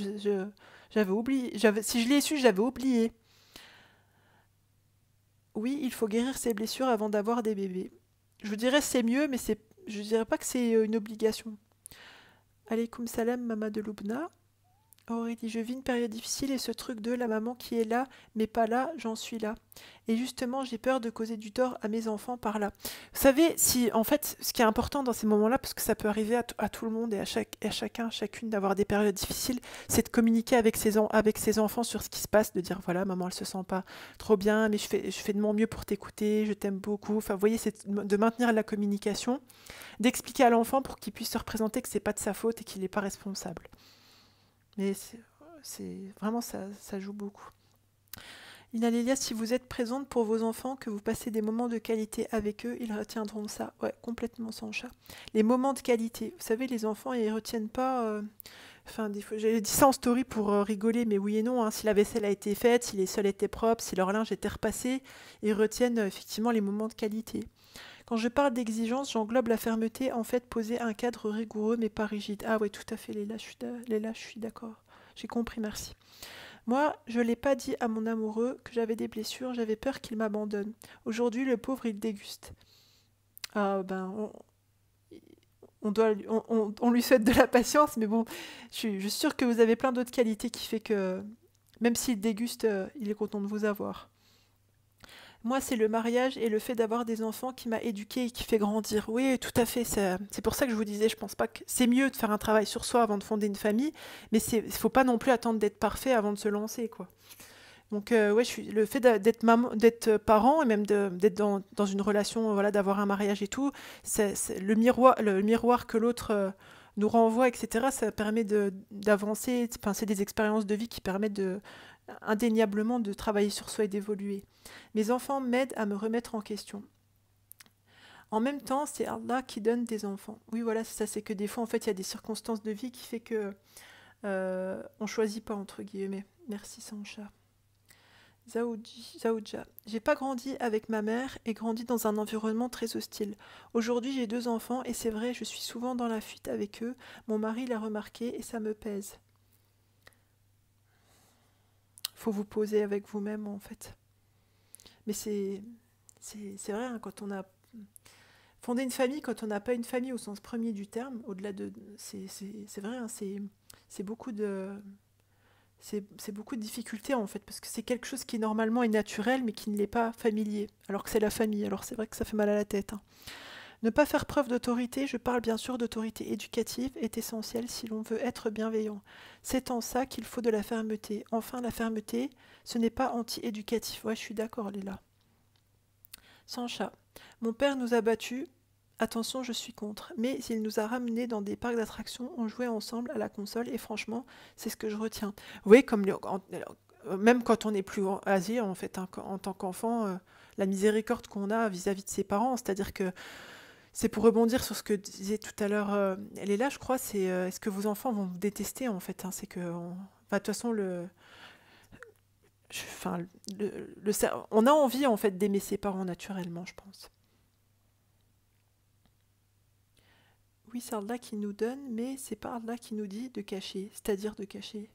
j'avais oublié. Si je l'ai su, j'avais oublié. Oui, il faut guérir ses blessures avant d'avoir des bébés. Je dirais c'est mieux, mais je dirais pas que c'est une obligation. Alaykoum salam, Mama de Loubna. Aurélie, je vis une période difficile et ce truc de la maman qui est là, mais pas là, j'en suis là. Et justement, j'ai peur de causer du tort à mes enfants par là. Vous savez, si en fait, ce qui est important dans ces moments-là, parce que ça peut arriver à tout le monde et à chacun, chacune d'avoir des périodes difficiles, c'est de communiquer avec ses enfants sur ce qui se passe, de dire voilà, maman, elle se sent pas trop bien, mais je fais de mon mieux pour t'écouter, je t'aime beaucoup. Enfin, vous voyez, c'est de maintenir la communication, d'expliquer à l'enfant pour qu'il puisse se représenter que c'est pas de sa faute et qu'il n'est pas responsable. Mais c'est vraiment ça joue beaucoup. Ina Lélia, si vous êtes présente pour vos enfants, que vous passez des moments de qualité avec eux, ils retiendront ça. Ouais, complètement sans chat. Les moments de qualité. Vous savez, les enfants, ils retiennent pas. Enfin, j'ai dit ça en story pour rigoler, mais oui et non. Hein. Si la vaisselle a été faite, si les sols étaient propres, si leur linge était repassé, ils retiennent effectivement les moments de qualité. Quand je parle d'exigence, j'englobe la fermeté, en fait, poser un cadre rigoureux mais pas rigide. Ah ouais, tout à fait, Léla, je suis d'accord. J'ai compris, merci. Moi, je ne l'ai pas dit à mon amoureux que j'avais des blessures, j'avais peur qu'il m'abandonne. Aujourd'hui, le pauvre, il déguste. Ah ben, on lui souhaite de la patience, mais bon, je suis sûre que vous avez plein d'autres qualités qui fait que Même s'il déguste, il est content de vous avoir. Moi, c'est le mariage et le fait d'avoir des enfants qui m'a éduquée et qui fait grandir. Oui, tout à fait. C'est pour ça que je vous disais, je pense pas que c'est mieux de faire un travail sur soi avant de fonder une famille, mais il faut pas non plus attendre d'être parfait avant de se lancer, quoi. Donc, ouais, le fait d'être maman, d'être parent et même d'être dans une relation, voilà, d'avoir un mariage et tout, c'est le miroir que l'autre nous renvoie, etc. Ça permet d'avancer. Enfin, c'est des expériences de vie qui permettent indéniablement de travailler sur soi et d'évoluer. Mes enfants m'aident à me remettre en question. En même temps, c'est Allah qui donne des enfants. Oui, voilà, c'est ça. C'est que des fois, en fait, il y a des circonstances de vie qui fait que on choisit pas entre guillemets. Merci Sancha. Zaouja. J'ai pas grandi avec ma mère et grandi dans un environnement très hostile. Aujourd'hui, j'ai 2 enfants et c'est vrai, je suis souvent dans la fuite avec eux. Mon mari l'a remarqué et ça me pèse. Faut vous poser avec vous-même en fait. Mais c'est vrai, hein, quand on a fondé une famille, quand on n'a pas une famille au sens premier du terme, au-delà de, c'est vrai, hein, c'est beaucoup de c'est beaucoup de difficultés en fait, parce que c'est quelque chose qui normalement est naturel, mais qui ne l'est pas familier, alors que c'est la famille. Alors c'est vrai que ça fait mal à la tête, hein. Ne pas faire preuve d'autorité, je parle bien sûr d'autorité éducative, est essentiel si l'on veut être bienveillant. C'est en ça qu'il faut de la fermeté. Enfin, la fermeté, ce n'est pas anti-éducatif. Ouais, je suis d'accord, Léla. Sancha. Mon père nous a battus. Attention, je suis contre. Mais il nous a ramenés dans des parcs d'attractions, on jouait ensemble à la console et franchement, c'est ce que je retiens. Oui, même quand on est plus âgé, en fait, hein, en tant qu'enfant, la miséricorde qu'on a vis-à-vis de ses parents, c'est-à-dire que c'est pour rebondir sur ce que disait tout à l'heure, elle est là, je crois, c'est est-ce que vos enfants vont vous détester en fait, hein, c'est que, enfin, de toute façon, enfin, on a envie en fait d'aimer ses parents naturellement, je pense. Oui, c'est Allah qui nous donne, mais c'est pas Allah qui nous dit de cacher, c'est-à-dire de cacher.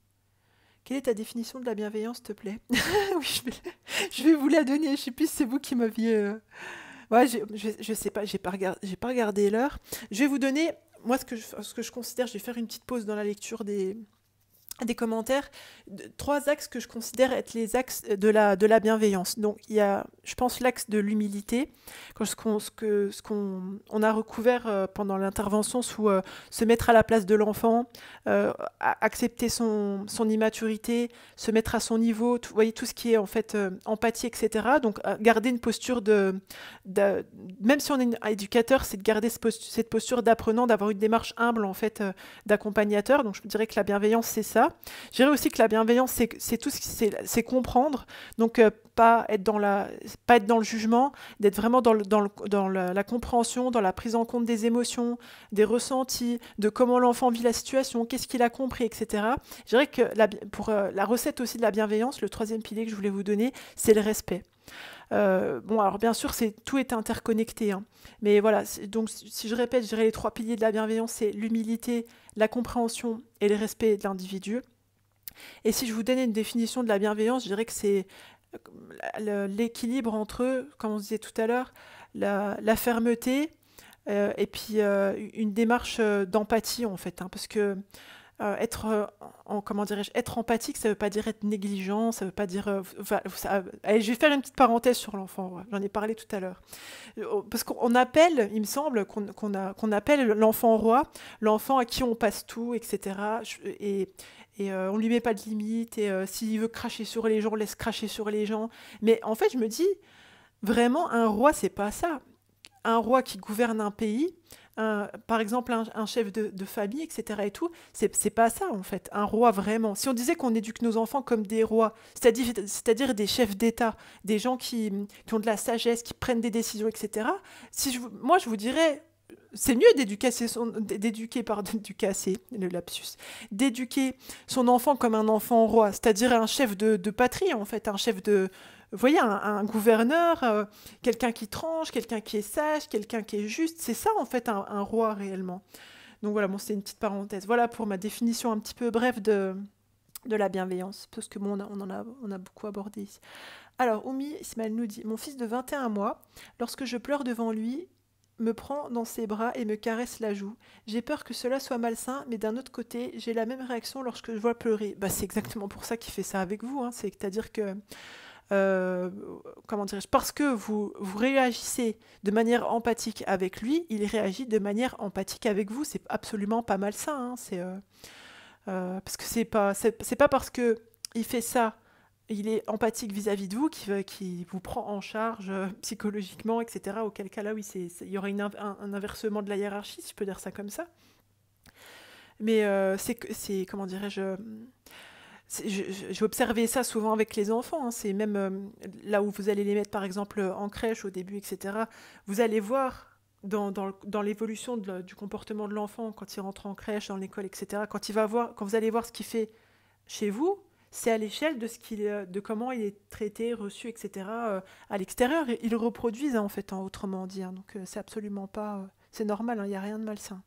Quelle est ta définition de la bienveillance, s'il te plaît? Oui, je vais vous la donner. Je sais plus si c'est vous qui m'aviez. Ouais, je sais pas, j'ai pas regardé l'heure. Je vais vous donner, moi, ce que je considère, je vais faire une petite pause dans la lecture des commentaires, 3 axes que je considère être les axes de la bienveillance. Donc, il y a, je pense, l'axe de l'humilité, ce qu'on on a recouvert pendant l'intervention sous se mettre à la place de l'enfant, accepter son immaturité, se mettre à son niveau, vous voyez, tout ce qui est en fait empathie, etc. Donc, garder une posture de- même si on est un éducateur, c'est de garder cette posture d'apprenant, d'avoir une démarche humble, en fait, d'accompagnateur. Donc, je dirais que la bienveillance, c'est ça. Je dirais aussi que la bienveillance, c'est tout ce qui, c'est comprendre. Donc, pas être dans le jugement, d'être vraiment dans la compréhension, dans la prise en compte des émotions, des ressentis, de comment l'enfant vit la situation, qu'est-ce qu'il a compris, etc. Je dirais que pour la recette aussi de la bienveillance, le troisième pilier que je voulais vous donner, c'est le respect. Bon, alors bien sûr, tout est interconnecté, hein. Mais voilà, donc si je répète, je dirais les 3 piliers de la bienveillance, c'est l'humilité, la compréhension et le respect de l'individu. Et si je vous donnais une définition de la bienveillance, je dirais que c'est l'équilibre entre, comme on disait tout à l'heure, la fermeté et puis une démarche d'empathie en fait, hein, parce que être, comment dirais-je, être empathique, ça veut pas dire être négligent, ça veut pas dire. Allez, je vais faire une petite parenthèse sur l'enfant. Ouais, j'en ai parlé tout à l'heure. Parce qu'on appelle, il me semble, qu'on appelle l'enfant roi, l'enfant à qui on passe tout, etc. On lui met pas de limite. Et s'il veut cracher sur les gens, on laisse cracher sur les gens. Mais en fait, je me dis, vraiment, un roi, c'est pas ça. Un roi qui gouverne un pays, par exemple un chef de famille, etc. et tout, c'est pas ça en fait, un roi vraiment. Si on disait qu'on éduque nos enfants comme des rois, c'est-à-dire des chefs d'État, des gens qui ont de la sagesse, qui prennent des décisions, etc. Moi je vous dirais, c'est mieux le lapsus, d'éduquer son enfant comme un enfant roi, c'est-à-dire un chef de patrie en fait, un chef de, vous voyez, un gouverneur, quelqu'un qui tranche, quelqu'un qui est sage, quelqu'un qui est juste. C'est ça, en fait, un roi réellement. Donc voilà, bon, c'est une petite parenthèse. Voilà pour ma définition un petit peu brève de la bienveillance, parce que bon, on a beaucoup abordé ici. Alors, Oumi Ismaël nous dit, mon fils de 21 mois, lorsque je pleure devant lui, me prend dans ses bras et me caresse la joue. J'ai peur que cela soit malsain, mais d'un autre côté, j'ai la même réaction lorsque je vois pleurer. Bah, c'est exactement pour ça qu'il fait ça avec vous, hein. C'est-à-dire que, euh, comment dirais-je, parce que vous réagissez de manière empathique avec lui, il réagit de manière empathique avec vous. C'est absolument pas malsain, hein. Parce que c'est pas parce que il fait ça, il est empathique vis-à-vis de vous, qui vous prend en charge psychologiquement, etc. Auquel cas là, oui, il y aurait un inversement de la hiérarchie, si je peux dire ça comme ça. Mais comment dirais-je, j'ai observé ça souvent avec les enfants, hein. C'est même là où vous allez les mettre, par exemple, en crèche au début, etc. Vous allez voir dans l'évolution du comportement de l'enfant quand il rentre en crèche, dans l'école, etc. Quand vous allez voir ce qu'il fait chez vous, c'est à l'échelle de comment il est traité, reçu, etc. À l'extérieur. Ils le reproduisent, hein, en fait, hein, autrement dit, hein. Donc c'est absolument pas, c'est normal, hein, il n'y a rien de malsain.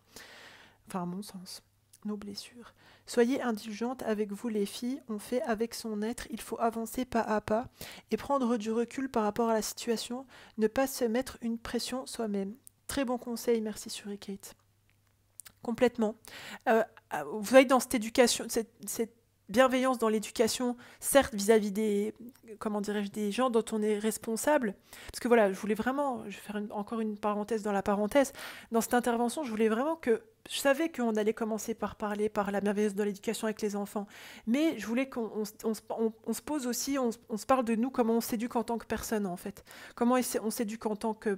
Enfin, à mon sens. Nos blessures. Soyez indulgentes avec vous les filles, on fait avec son être, il faut avancer pas à pas et prendre du recul par rapport à la situation, ne pas se mettre une pression soi-même. Très bon conseil, merci Suricate. Complètement. Vous voyez, dans cette éducation, cette bienveillance dans l'éducation, certes vis-à-vis comment dirais-je, des gens dont on est responsable, parce que voilà, je vais faire encore une parenthèse dans la parenthèse, dans cette intervention, je savais qu'on allait commencer par parler par la bienveillance dans l'éducation avec les enfants, mais je voulais qu'on se pose aussi, on se parle de nous, comment on s'éduque en tant que personne en fait, comment on s'éduque en tant que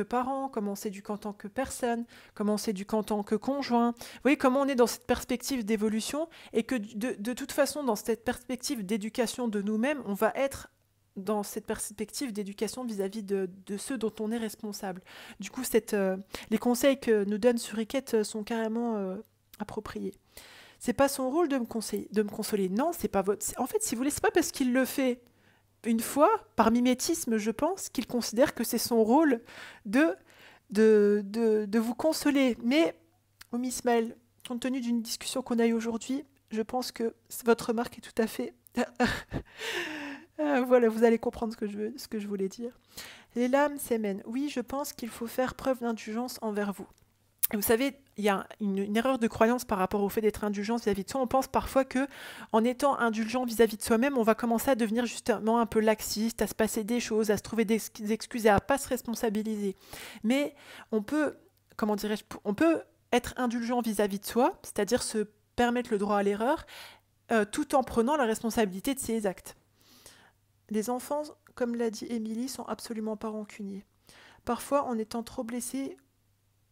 parent, comment on s'éduque en tant que personne, comment on s'éduque en tant que conjoint. Vous voyez comment on est dans cette perspective d'évolution et que de toute façon, dans cette perspective d'éducation de nous-mêmes, on va être dans cette perspective d'éducation vis-à-vis de ceux dont on est responsable. Du coup, les conseils que nous donne Suriquette sont carrément appropriés. C'est pas son rôle de me consoler. Non, c'est pas votre. En fait, si vous voulez, c'est pas parce qu'il le fait une fois, par mimétisme, je pense, qu'il considère que c'est son rôle de vous consoler. Mais, Oumi Ismaël, compte tenu d'une discussion qu'on a eue aujourd'hui, je pense que votre remarque est tout à fait... voilà, vous allez comprendre ce que je voulais dire. Les lames s'émènent. Oui, je pense qu'il faut faire preuve d'indulgence envers vous. Et vous savez, il y a une erreur de croyance par rapport au fait d'être indulgent vis-à-vis de soi. On pense parfois que, en étant indulgent vis-à-vis de soi-même, on va commencer à devenir justement un peu laxiste, à se passer des choses, à se trouver des excuses et à ne pas se responsabiliser. Mais on peut, comment dirais-je, on peut être indulgent vis-à-vis de soi, c'est-à-dire se permettre le droit à l'erreur, tout en prenant la responsabilité de ses actes. Les enfants, comme l'a dit Émilie, sont absolument pas rancuniers. Parfois, en étant trop blessés,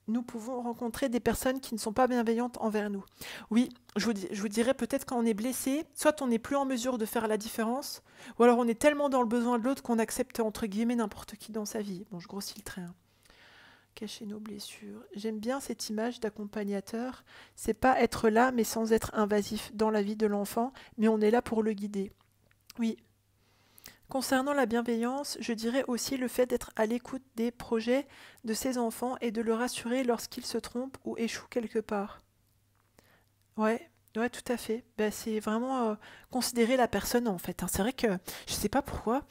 nous pouvons rencontrer des personnes qui ne sont pas bienveillantes envers nous. Oui, je vous dirais peut-être quand on est blessé, soit on n'est plus en mesure de faire la différence, ou alors on est tellement dans le besoin de l'autre qu'on accepte entre guillemets n'importe qui dans sa vie. Bon, je grossis le trait, hein. Cacher nos blessures. J'aime bien cette image d'accompagnateur. C'est pas être là, mais sans être invasif dans la vie de l'enfant, mais on est là pour le guider. Oui. Concernant la bienveillance, je dirais aussi le fait d'être à l'écoute des projets de ses enfants et de le rassurer lorsqu'ils se trompent ou échouent quelque part. Ouais, ouais, tout à fait. Ben, c'est vraiment considérer la personne en fait, hein. C'est vrai que je sais pas pourquoi,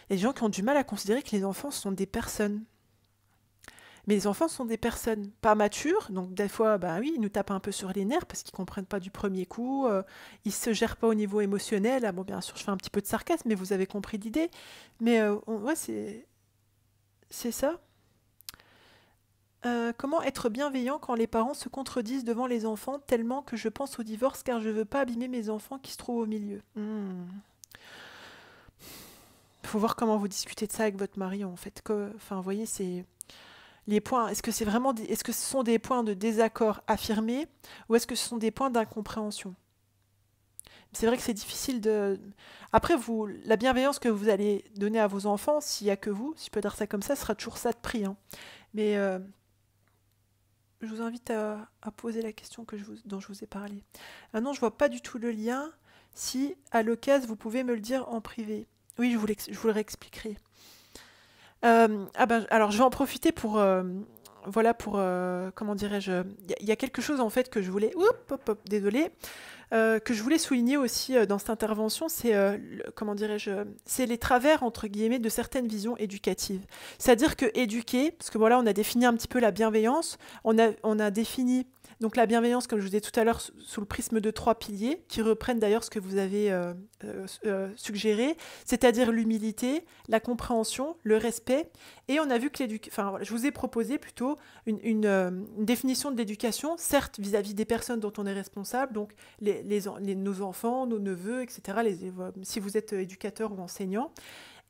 il y a des gens qui ont du mal à considérer que les enfants sont des personnes. Mais les enfants sont des personnes pas matures, donc des fois, bah oui, ils nous tapent un peu sur les nerfs parce qu'ils comprennent pas du premier coup, ils se gèrent pas au niveau émotionnel. Ah bon, bien sûr, je fais un petit peu de sarcasme, mais vous avez compris l'idée. Mais ouais, c'est ça. Comment être bienveillant quand les parents se contredisent devant les enfants tellement que je pense au divorce car je veux pas abîmer mes enfants qui se trouvent au milieu. Faut voir comment vous discutez de ça avec votre mari en fait. Enfin, vous voyez, c'est les points. Est-ce que ce sont des points de désaccord affirmés ou est-ce que ce sont des points d'incompréhension? C'est vrai que c'est difficile de. Après, la bienveillance que vous allez donner à vos enfants, s'il n'y a que vous, si je peux dire ça comme ça, sera toujours ça de prix, hein. Mais je vous invite à poser la question dont je vous ai parlé. Ah non, je vois pas du tout le lien. Si, à l'occasion, vous pouvez me le dire en privé. Oui, je vous le réexpliquerai. Alors, je vais en profiter voilà pour, comment dirais-je, il y a quelque chose en fait que je voulais, désolé, que je voulais souligner aussi dans cette intervention, c'est, comment dirais-je, c'est les travers entre guillemets de certaines visions éducatives. C'est-à-dire que éduquer, parce que voilà, on a défini un petit peu la bienveillance, on a défini donc la bienveillance, comme je vous disais tout à l'heure, sous le prisme de 3 piliers, qui reprennent d'ailleurs ce que vous avez suggéré, c'est-à-dire l'humilité, la compréhension, le respect. Et on a vu que enfin, voilà, je vous ai proposé plutôt une définition de l'éducation, certes vis-à-vis des personnes dont on est responsable, donc nos enfants, nos neveux, etc., si vous êtes éducateur ou enseignant,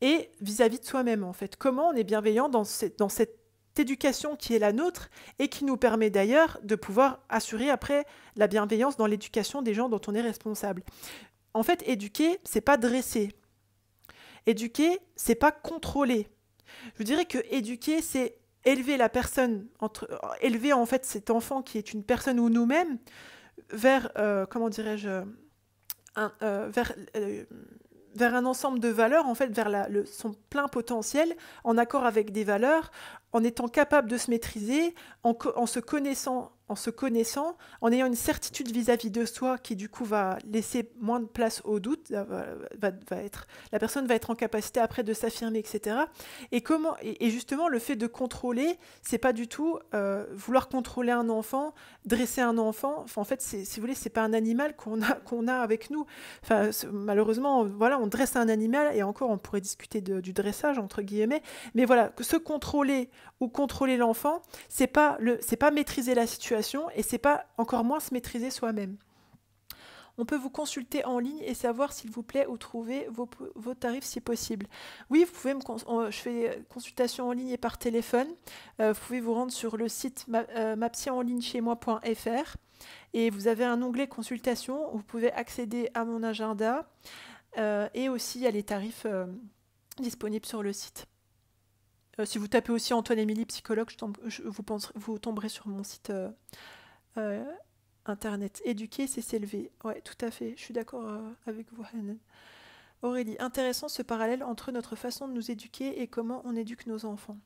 et vis-à-vis de soi-même, en fait. Comment on est bienveillant dans cette éducation qui est la nôtre et qui nous permet d'ailleurs de pouvoir assurer après la bienveillance dans l'éducation des gens dont on est responsable. En fait, éduquer, c'est pas dresser. Éduquer, c'est pas contrôler. Je dirais que éduquer, c'est élever la personne, élever en fait cet enfant qui est une personne ou nous-mêmes vers, comment dirais-je, vers vers un ensemble de valeurs, en fait, vers son plein potentiel, en accord avec des valeurs, en étant capable de se maîtriser, en se connaissant, en ayant une certitude vis-à-vis de soi qui du coup va laisser moins de place au doute, la personne va être en capacité après de s'affirmer, etc. Et justement, le fait de contrôler, c'est pas du tout vouloir contrôler un enfant, dresser un enfant. Enfin, en fait, si vous voulez, c'est pas un animal qu'on a avec nous. Enfin, malheureusement, voilà, on dresse un animal et encore, on pourrait discuter du dressage entre guillemets. Mais voilà, se contrôler ou contrôler l'enfant, c'est pas maîtriser la situation et c'est pas encore moins se maîtriser soi-même. On peut vous consulter en ligne et savoir, s'il vous plaît, où trouver vos tarifs si possible. Oui, vous pouvez je fais consultation en ligne et par téléphone. Vous pouvez vous rendre sur le site mapsyenlignechaismoi.fr et vous avez un onglet consultation où vous pouvez accéder à mon agenda et aussi à les tarifs disponibles sur le site. Si vous tapez aussi Antoine-Émilie, psychologue, vous tomberez sur mon site internet. Éduquer, c'est s'élever. Ouais, tout à fait. Je suis d'accord avec vous, Hanan. Aurélie, intéressant ce parallèle entre notre façon de nous éduquer et comment on éduque nos enfants.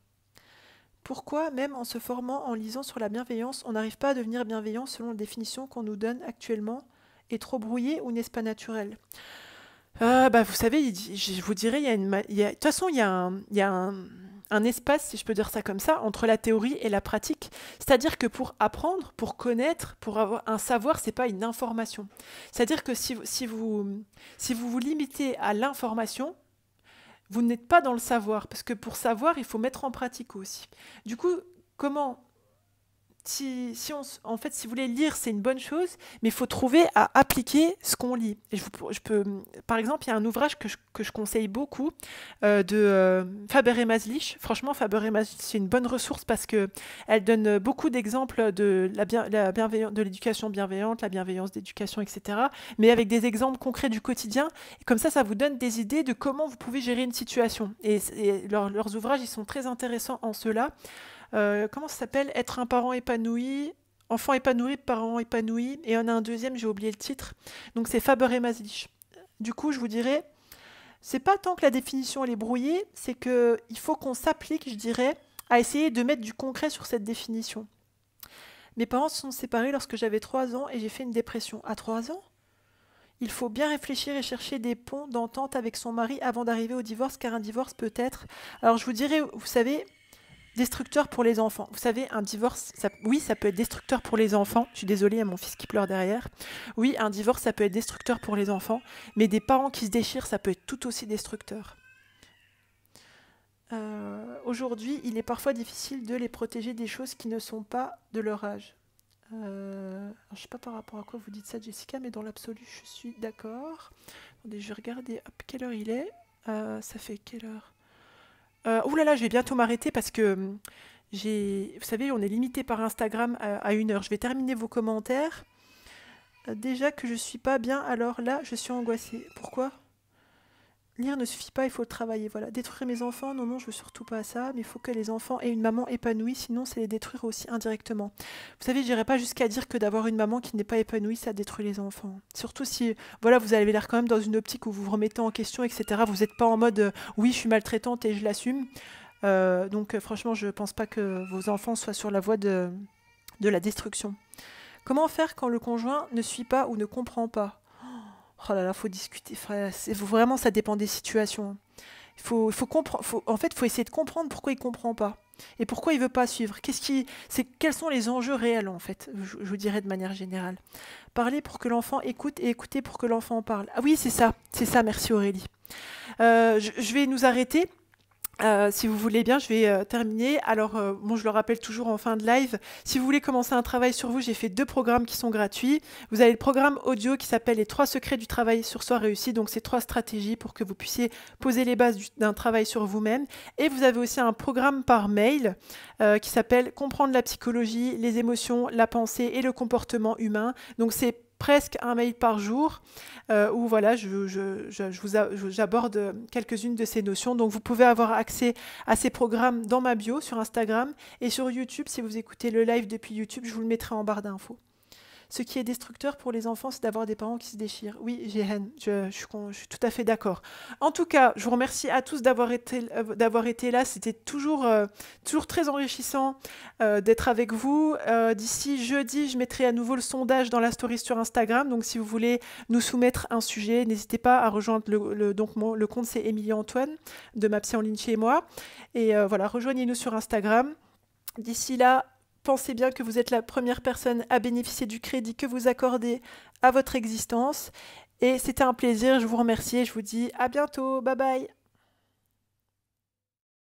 Pourquoi, même en se formant, en lisant sur la bienveillance, on n'arrive pas à devenir bienveillant selon la définition qu'on nous donne actuellement? Est trop brouillé ou n'est-ce pas naturel? Vous savez, je vous dirais, de toute façon, il y a un espace, si je peux dire ça comme ça, entre la théorie et la pratique. C'est-à-dire que pour apprendre, pour connaître, pour avoir un savoir, c'est pas une information. C'est-à-dire que si vous vous limitez à l'information, vous n'êtes pas dans le savoir. Parce que pour savoir, il faut mettre en pratique aussi. Du coup, comment en fait, si vous voulez lire, c'est une bonne chose, mais il faut trouver à appliquer ce qu'on lit. Et par exemple, il y a un ouvrage que je conseille beaucoup de Faber et Maslich. Franchement, Faber et Maslich, c'est une bonne ressource parce que elle donne beaucoup d'exemples de de l'éducation bienveillante, la bienveillance d'éducation, etc. Mais avec des exemples concrets du quotidien. Et comme ça vous donne des idées de comment vous pouvez gérer une situation. Et leurs ouvrages, ils sont très intéressants en cela. Comment ça s'appelle? Être un parent épanoui, enfant épanoui, parent épanoui. Et on a un deuxième, j'ai oublié le titre. Donc c'est Faber et Maslich. Du coup, je vous dirais, c'est pas tant que la définition elle est brouillée, c'est qu'il faut qu'on s'applique, je dirais, à essayer de mettre du concret sur cette définition. Mes parents se sont séparés lorsque j'avais 3 ans et j'ai fait une dépression. À 3 ans? Il faut bien réfléchir et chercher des ponts d'entente avec son mari avant d'arriver au divorce, car un divorce peut être... Alors je vous dirais, vous savez... Destructeur pour les enfants. Vous savez, un divorce, oui, ça peut être destructeur pour les enfants. Je suis désolée, il y a mon fils qui pleure derrière. Oui, un divorce, ça peut être destructeur pour les enfants. Mais des parents qui se déchirent, ça peut être tout aussi destructeur. Aujourd'hui, il est parfois difficile de les protéger des choses qui ne sont pas de leur âge. Je ne sais pas par rapport à quoi vous dites ça, Jessica, mais dans l'absolu, je suis d'accord. Attendez, je vais regarder quelle heure il est. Ça fait quelle heure? Ouh là là, je vais bientôt m'arrêter parce que vous savez, on est limité par Instagram à 1 heure. Je vais terminer vos commentaires. Déjà que je suis pas bien, alors là, je suis angoissée. Pourquoi? Lire ne suffit pas, il faut le travailler. Voilà. Détruire mes enfants, non, je veux surtout pas ça, mais il faut que les enfants aient une maman épanouie, sinon c'est les détruire aussi indirectement. Vous savez, je n'irai pas jusqu'à dire que d'avoir une maman qui n'est pas épanouie, ça détruit les enfants. Surtout si, voilà, vous avez l'air quand même dans une optique où vous vous remettez en question, etc. Vous n'êtes pas en mode oui, je suis maltraitante et je l'assume. Franchement, je ne pense pas que vos enfants soient sur la voie de la destruction. Comment faire quand le conjoint ne suit pas ou ne comprend pas? Oh là là, faut discuter. Vraiment, ça dépend des situations. En fait, faut essayer de comprendre pourquoi il comprend pas et pourquoi il veut pas suivre. Quels sont les enjeux réels en fait, je vous dirais de manière générale. Parler pour que l'enfant écoute et écouter pour que l'enfant parle. Ah oui, c'est ça. Merci Aurélie. Je vais nous arrêter. Si vous voulez bien, je vais terminer. Alors, bon, je le rappelle toujours en fin de live. Si vous voulez commencer un travail sur vous, j'ai fait 2 programmes qui sont gratuits. Vous avez le programme audio qui s'appelle Les 3 secrets du travail sur soi réussi. Donc, c'est 3 stratégies pour que vous puissiez poser les bases d'un travail sur vous-même. Et vous avez aussi un programme par mail qui s'appelle Comprendre la psychologie, les émotions, la pensée et le comportement humain. Donc, c'est presque un mail par jour où voilà, j'aborde quelques-unes de ces notions. Donc vous pouvez avoir accès à ces programmes dans ma bio sur Instagram et sur YouTube. Si vous écoutez le live depuis YouTube, je vous le mettrai en barre d'infos. Ce qui est destructeur pour les enfants, c'est d'avoir des parents qui se déchirent. Oui, Jéhen, je suis tout à fait d'accord. En tout cas, je vous remercie à tous d'avoir été là. C'était toujours très enrichissant d'être avec vous. D'ici jeudi, je mettrai à nouveau le sondage dans la story sur Instagram. Donc, si vous voulez nous soumettre un sujet, n'hésitez pas à rejoindre le compte, c'est Émilie Antoine, de Ma Psy en ligne chez moi. Et voilà, rejoignez-nous sur Instagram. D'ici là, pensez bien que vous êtes la première personne à bénéficier du crédit que vous accordez à votre existence. Et c'était un plaisir, je vous remercie et je vous dis à bientôt. Bye bye.